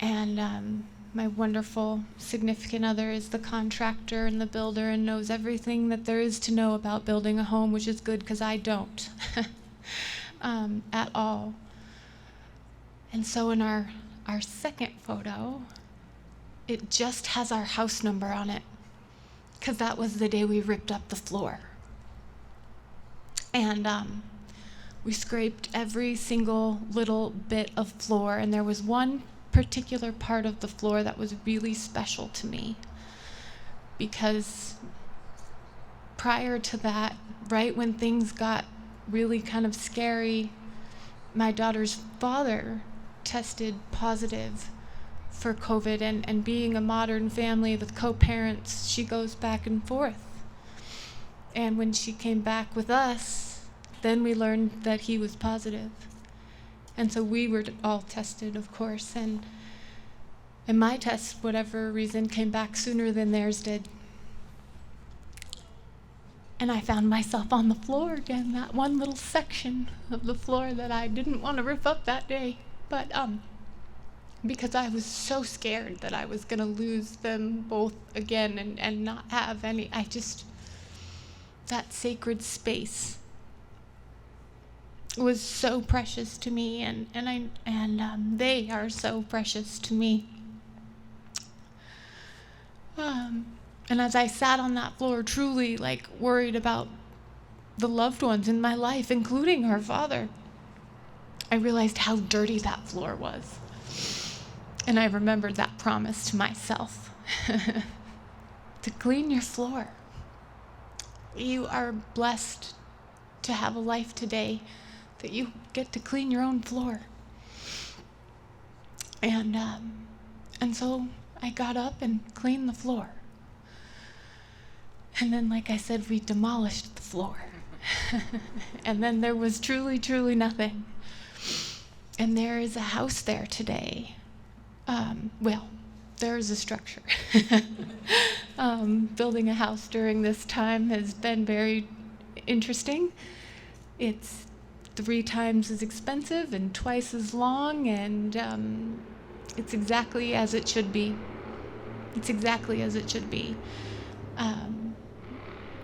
And my wonderful significant other is the contractor and the builder and knows everything that there is to know about building a home, which is good because I don't at all. And so in our second photo, it just has our house number on it, because that was the day we ripped up the floor. And we scraped every single little bit of floor, and there was one particular part of the floor that was really special to me, because prior to that, right when things got really kind of scary, my daughter's father tested positive for COVID, and being a modern family with co-parents, she goes back and forth. And when she came back with us, then we learned that he was positive. And so we were all tested, of course, and my test, whatever reason, came back sooner than theirs did. And I found myself on the floor again, that one little section of the floor that I didn't want to rip up that day. But because I was so scared that I was going to lose them both again and not have any, that sacred space was so precious to me, and they are so precious to me. And as I sat on that floor, truly worried about the loved ones in my life, including her father, I realized how dirty that floor was. And I remembered that promise to myself to clean your floor. You are blessed to have a life today that you get to clean your own floor. And so I got up and cleaned the floor. And then, like I said, we demolished the floor. And then there was truly, truly nothing. And there is a house there today. Well, there is a structure. Building a house during this time has been very interesting. It's 3 times as expensive and twice as long, and it's exactly as it should be. It's exactly as it should be.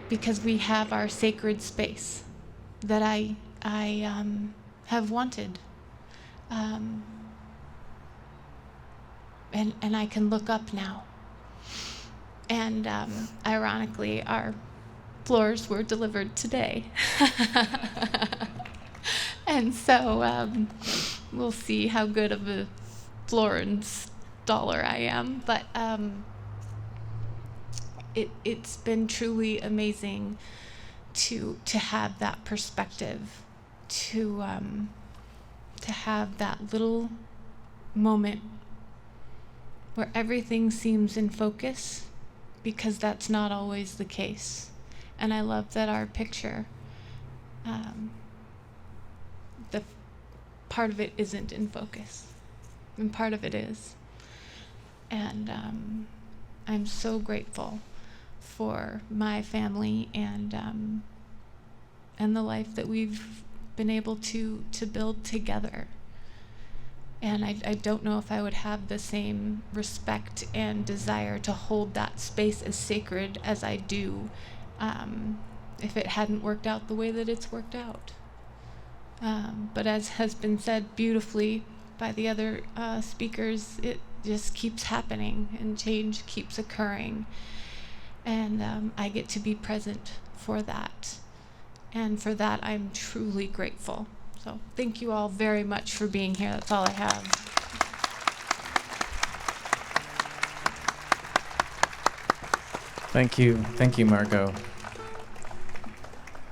Because we have our sacred space that I have wanted. And I can look up now. And ironically, our floors were delivered today. And so we'll see how good of a floor installer I am. But it's been truly amazing to have that perspective, to have that little moment where everything seems in focus, because that's not always the case. And I love that our picture, the part of it isn't in focus, and part of it is. And I'm so grateful for my family and the life that we've been able to build together. And I don't know if I would have the same respect and desire to hold that space as sacred as I do if it hadn't worked out the way that it's worked out. But as has been said beautifully by the other speakers, it just keeps happening and change keeps occurring. And I get to be present for that. And for that, I'm truly grateful. So thank you all very much for being here. That's all I have. Thank you, Margot.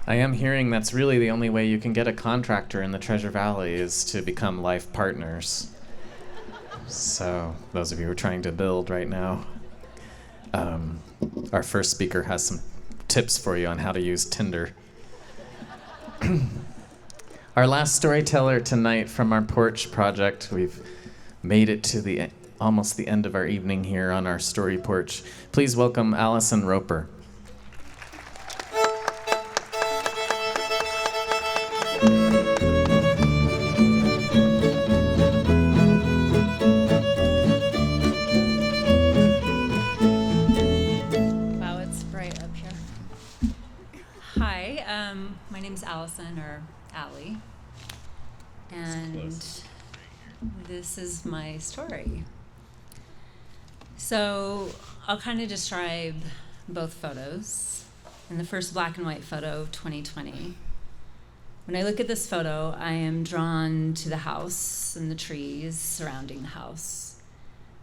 I am hearing that's really the only way you can get a contractor in the Treasure Valley is to become life partners. So those of you who are trying to build right now, our first speaker has some tips for you on how to use Tinder. Our last storyteller tonight from our porch project, we've made it to almost the end of our evening here on our story porch. Please welcome Allison Roper. Wow, it's bright up here. Hi, my name's Allison, or Allie, and this is my story. So I'll kind of describe both photos. In the first black and white photo, 2020. When I look at this photo, I am drawn to the house and the trees surrounding the house.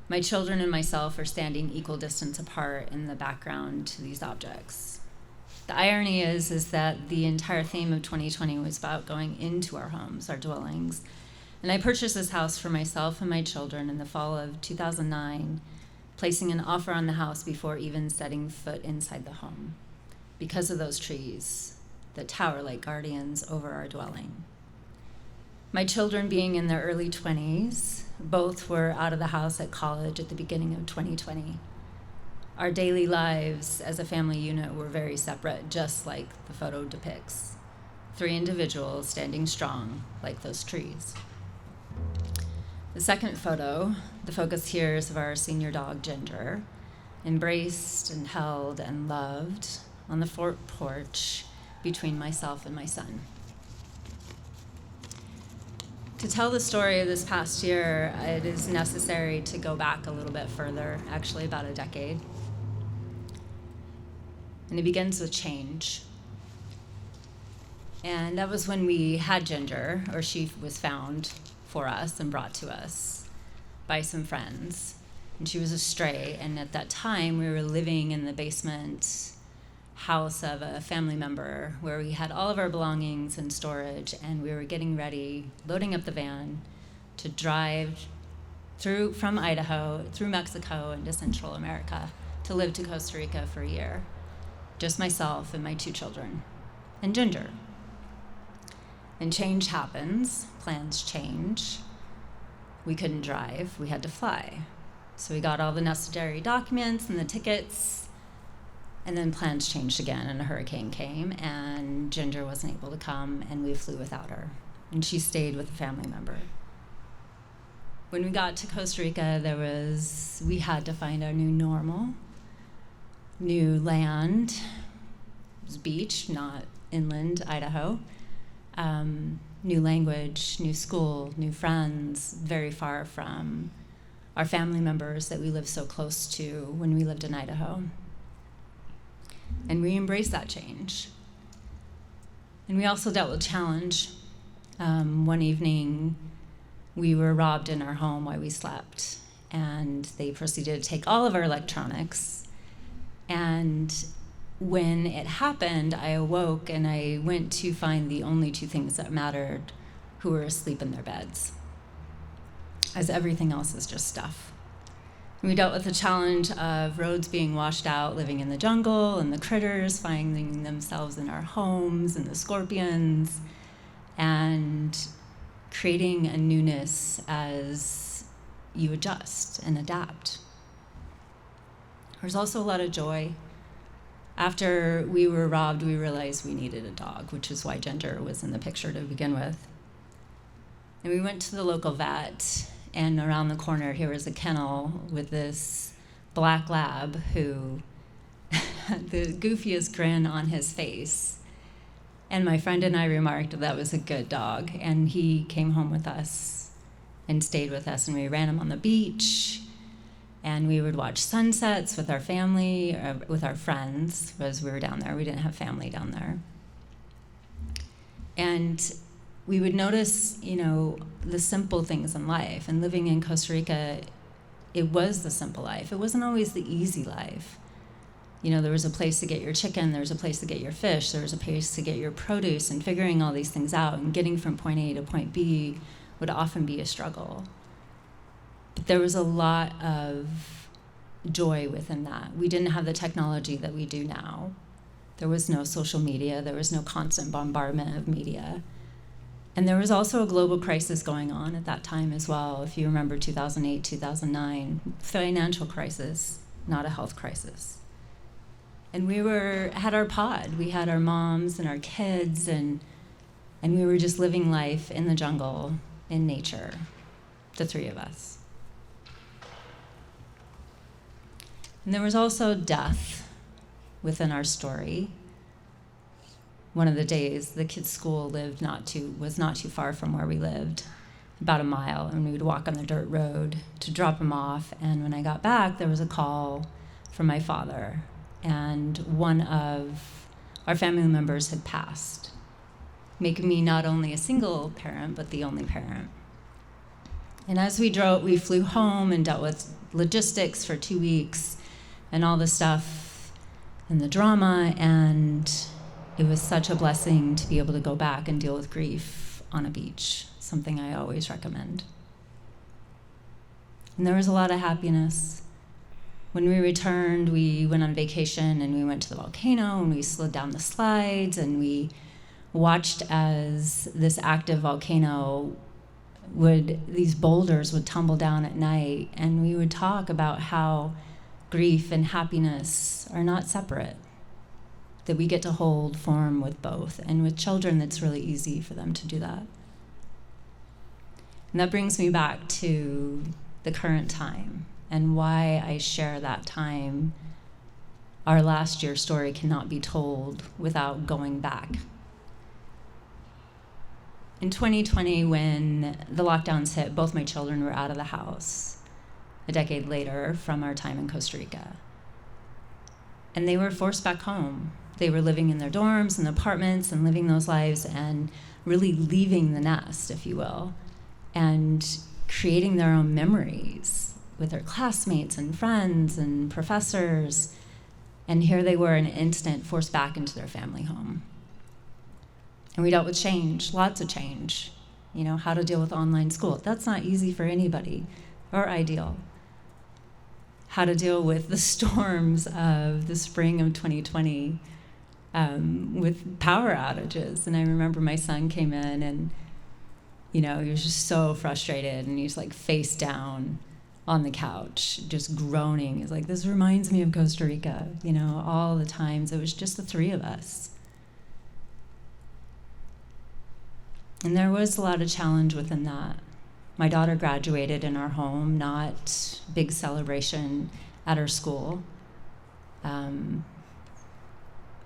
My children and myself are standing equal distance apart in the background to these objects. The irony is that the entire theme of 2020 was about going into our homes, our dwellings. And I purchased this house for myself and my children in the fall of 2009, placing an offer on the house before even setting foot inside the home, because of those trees that tower like guardians over our dwelling. My children, being in their early 20s, both were out of the house at college at the beginning of 2020. Our daily lives as a family unit were very separate, just like the photo depicts. 3 individuals standing strong like those trees. The second photo, the focus here is of our senior dog, Ginger, embraced and held and loved on the front porch between myself and my son. To tell the story of this past year, it is necessary to go back a little bit further, actually about a decade. And it begins with change. And that was when we had Ginger, or she was found for us and brought to us by some friends. And she was a stray, and at that time we were living in the basement house of a family member where we had all of our belongings in storage, and we were getting ready, loading up the van to drive from Idaho, through Mexico into Central America to live to Costa Rica for a year. just myself and my 2 children, and Ginger. And change happens, plans change. We couldn't drive, we had to fly. So we got all the necessary documents and the tickets, and then plans changed again, and a hurricane came, and Ginger wasn't able to come, and we flew without her. And she stayed with a family member. When we got to Costa Rica, we had to find our new normal, new land. It was beach, not inland Idaho. New language, new school, new friends, very far from our family members that we lived so close to when we lived in Idaho. And we embraced that change. And we also dealt with challenge. One evening, we were robbed in our home while we slept, and they proceeded to take all of our electronics. And when it happened, I awoke and I went to find the only 2 things that mattered, who were asleep in their beds, as everything else is just stuff. And we dealt with the challenge of roads being washed out, living in the jungle, and the critters finding themselves in our homes, and the scorpions, and creating a newness as you adjust and adapt. There's also a lot of joy. After we were robbed, we realized we needed a dog, which is why Ginger was in the picture to begin with. And we went to the local vet, and around the corner here was a kennel with this black lab who had the goofiest grin on his face. And my friend and I remarked that was a good dog, and he came home with us and stayed with us, and we ran him on the beach, and we would watch sunsets with our family, with our friends, as we were down there. We didn't have family down there. And we would notice, the simple things in life. And living in Costa Rica, it was the simple life. It wasn't always the easy life. There was a place to get your chicken, there was a place to get your fish, there was a place to get your produce, and figuring all these things out and getting from point A to point B would often be a struggle. But there was a lot of joy within that. We didn't have the technology that we do now. There was no social media, there was no constant bombardment of media. And there was also a global crisis going on at that time as well. If you remember 2008, 2009, financial crisis, not a health crisis. And we had our pod. We had our moms and our kids, and we were just living life in the jungle, in nature, the 3 of us. And there was also death within our story. One of the days, the kids' school was not too far from where we lived, about a mile, and we would walk on the dirt road to drop them off. And when I got back, there was a call from my father, and one of our family members had passed, making me not only a single parent, but the only parent. And as we flew home and dealt with logistics for 2 weeks and all the stuff and the drama, and it was such a blessing to be able to go back and deal with grief on a beach, something I always recommend. And there was a lot of happiness. When we returned, we went on vacation and we went to the volcano and we slid down the slides and we watched as this active volcano these boulders would tumble down at night, and we would talk about how grief and happiness are not separate, that we get to hold form with both. And with children, it's really easy for them to do that. And that brings me back to the current time and why I share that time. Our last year story cannot be told without going back. In 2020, when the lockdowns hit, both my children were out of the house a decade later from our time in Costa Rica. And they were forced back home. They were living in their dorms and apartments and living those lives and really leaving the nest, if you will, and creating their own memories with their classmates and friends and professors. And here they were in an instant forced back into their family home. And we dealt with change, lots of change. How to deal with online school. That's not easy for anybody or ideal. how to deal with the storms of the spring of 2020 with power outages. And I remember my son came in and, he was just so frustrated, and he's like face down on the couch, just groaning. He's like, this reminds me of Costa Rica, all the times. It was just the three of us. And there was a lot of challenge within that. My daughter graduated in our home, not big celebration at her school.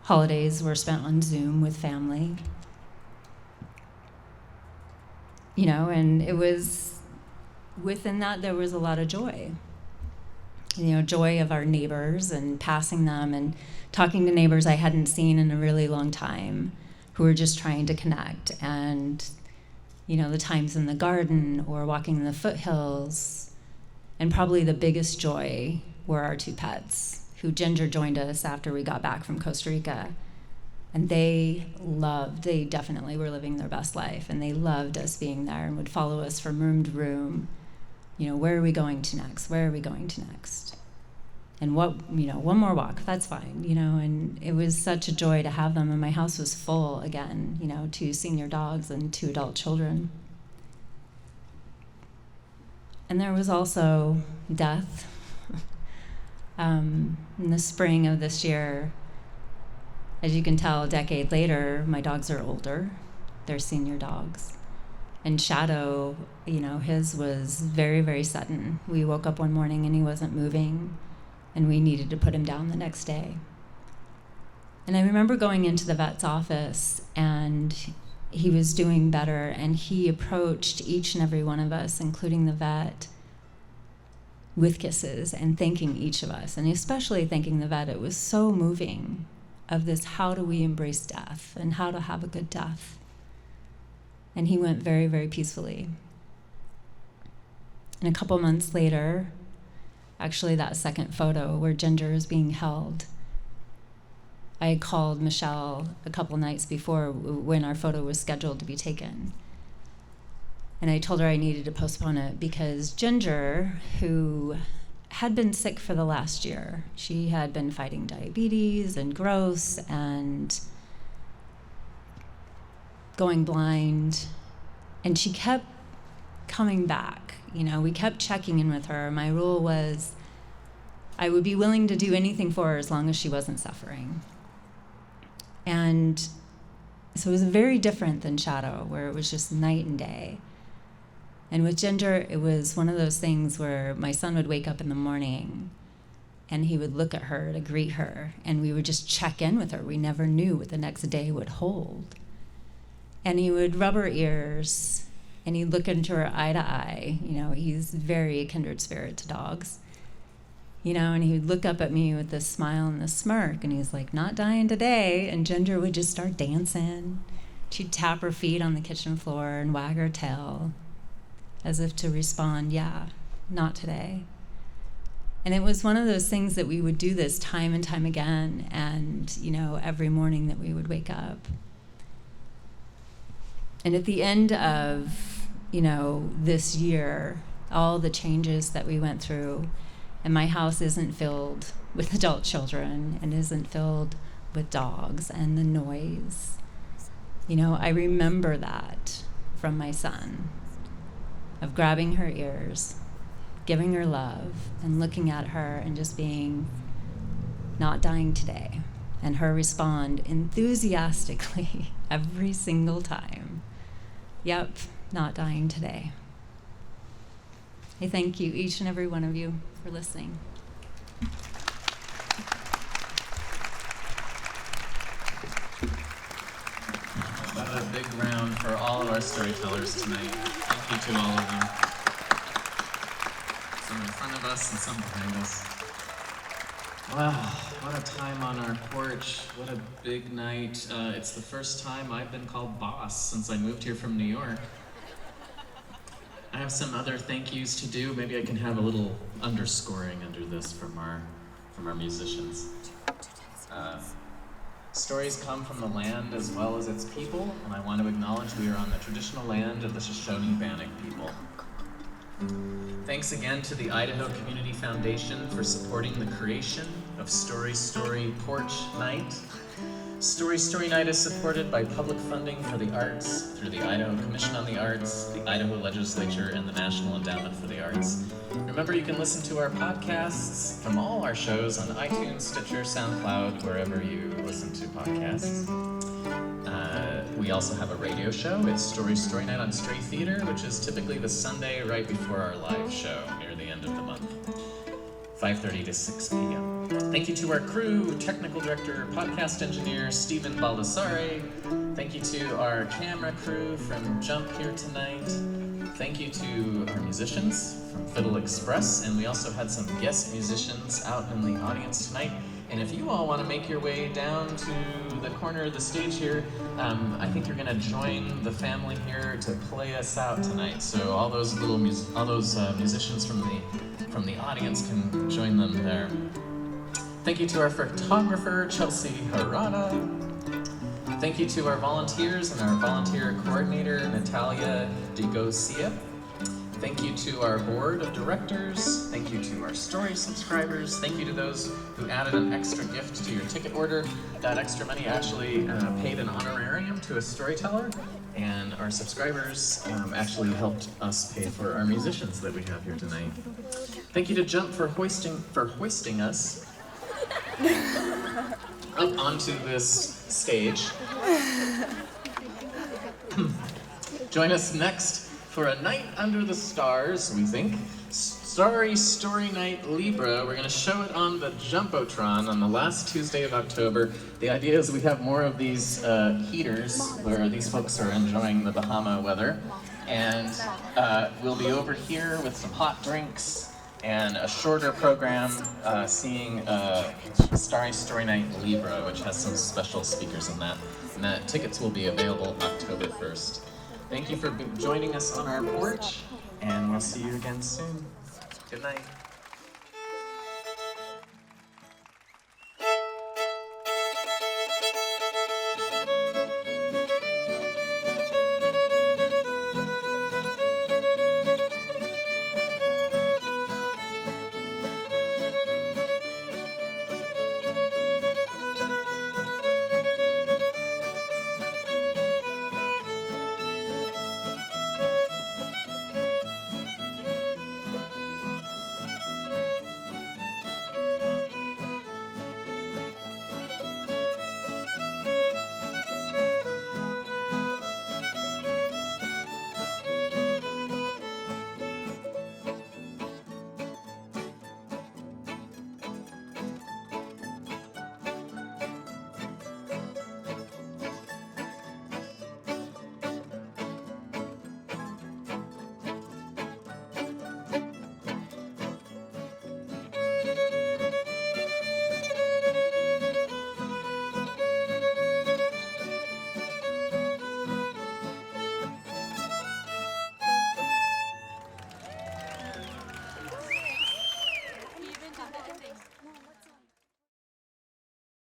Holidays were spent on Zoom with family. And it was, within that, there was a lot of joy. Joy of our neighbors and passing them and talking to neighbors I hadn't seen in a really long time who were just trying to connect. And, the times in the garden or walking in the foothills. And probably the biggest joy were our two pets, who Ginger joined us after we got back from Costa Rica. And they definitely were living their best life, and they loved us being there and would follow us from room to room. Where are we going to next? Where are we going to next? And one more walk, that's fine, and it was such a joy to have them. And my house was full again, 2 senior dogs and 2 adult children. And there was also death. In the spring of this year, as you can tell, a decade later, my dogs are older. They're senior dogs. And Shadow, his was very, very sudden. We woke up one morning and he wasn't moving, and we needed to put him down the next day. And I remember going into the vet's office, and he was doing better, and he approached each and every one of us, including the vet, with kisses and thanking each of us, and especially thanking the vet. It was so moving, of this, how do we embrace death and how to have a good death. And he went very, very peacefully. And a couple months later, actually that second photo where Ginger is being held, I had called Michelle a couple nights before when our photo was scheduled to be taken. And I told her I needed to postpone it because Ginger, who had been sick for the last year. She had been fighting diabetes and growths and going blind. And she kept coming back. We kept checking in with her. My rule was I would be willing to do anything for her as long as she wasn't suffering. And so it was very different than Shadow, where it was just night and day. And with Ginger, it was one of those things where my son would wake up in the morning and he would look at her to greet her, and we would just check in with her. We never knew what the next day would hold. And he would rub her ears, and he'd look into her eye to eye. He's very a kindred spirit to dogs. And he would look up at me with this smile and this smirk, and he's like, not dying today. And Ginger would just start dancing. She'd tap her feet on the kitchen floor and wag her tail, as if to respond, yeah, not today. And it was one of those things that we would do this time and time again, and, every morning that we would wake up. And at the end of, this year, all the changes that we went through, and my house isn't filled with adult children and isn't filled with dogs and the noise. I remember that from my son, of grabbing her ears, giving her love, and looking at her and just being not dying today. And her respond enthusiastically every single time, yep, not dying today. I thank you, each and every one of you, for listening. A big round for all of our storytellers tonight. Thank you to all of them. Some in front of us and some behind us. Wow, what a time on our porch. What a big night. It's the first time I've been called boss since I moved here from New York. I have some other thank yous to do. Maybe I can have a little underscoring under this from our musicians. Stories come from the land as well as its people, and I want to acknowledge we are on the traditional land of the Shoshone Bannock people. Thanks again to the Idaho Community Foundation for supporting the creation of Story Story Porch Night. Story Story Night is supported by public funding for the arts through the Idaho Commission on the Arts, the Idaho Legislature, and the National Endowment for the Arts. Remember, you can listen to our podcasts from all our shows on iTunes, Stitcher, SoundCloud, wherever you listen to podcasts. We also have a radio show. It's Story Story Night on Stray Theater, which is typically the Sunday right before our live show near the end of the month, 5:30 to 6 p.m. Thank you to our crew, technical director, podcast engineer, Stephen Baldassare. Thank you to our camera crew from Jump here tonight. Thank you to our musicians from Fiddle Express, and we also had some guest musicians out in the audience tonight. And if you all want to make your way down to the corner of the stage here, I think you're going to join the family here to play us out tonight. So all those musicians from the audience can join them there. Thank you to our photographer, Chelsea Harada. Thank you to our volunteers and our volunteer coordinator, Natalia DeGosia. Thank you to our board of directors. Thank you to our story subscribers. Thank you to those who added an extra gift to your ticket order. That extra money actually paid an honorarium to a storyteller, and our subscribers actually helped us pay for our musicians that we have here tonight. Thank you to Jump for hoisting us up onto this stage. Join us next for a night under the stars, we think. Story Story Night Libra. We're going to show it on the Jumbotron on the last Tuesday of October. The idea is we have more of these heaters where these folks are enjoying the Bahama weather. And we'll be over here with some hot drinks and a shorter program seeing Story Story Night Libra, which has some special speakers in that. And that tickets will be available October 1st. Thank you for joining us on our porch, and we'll see you again soon. Good night.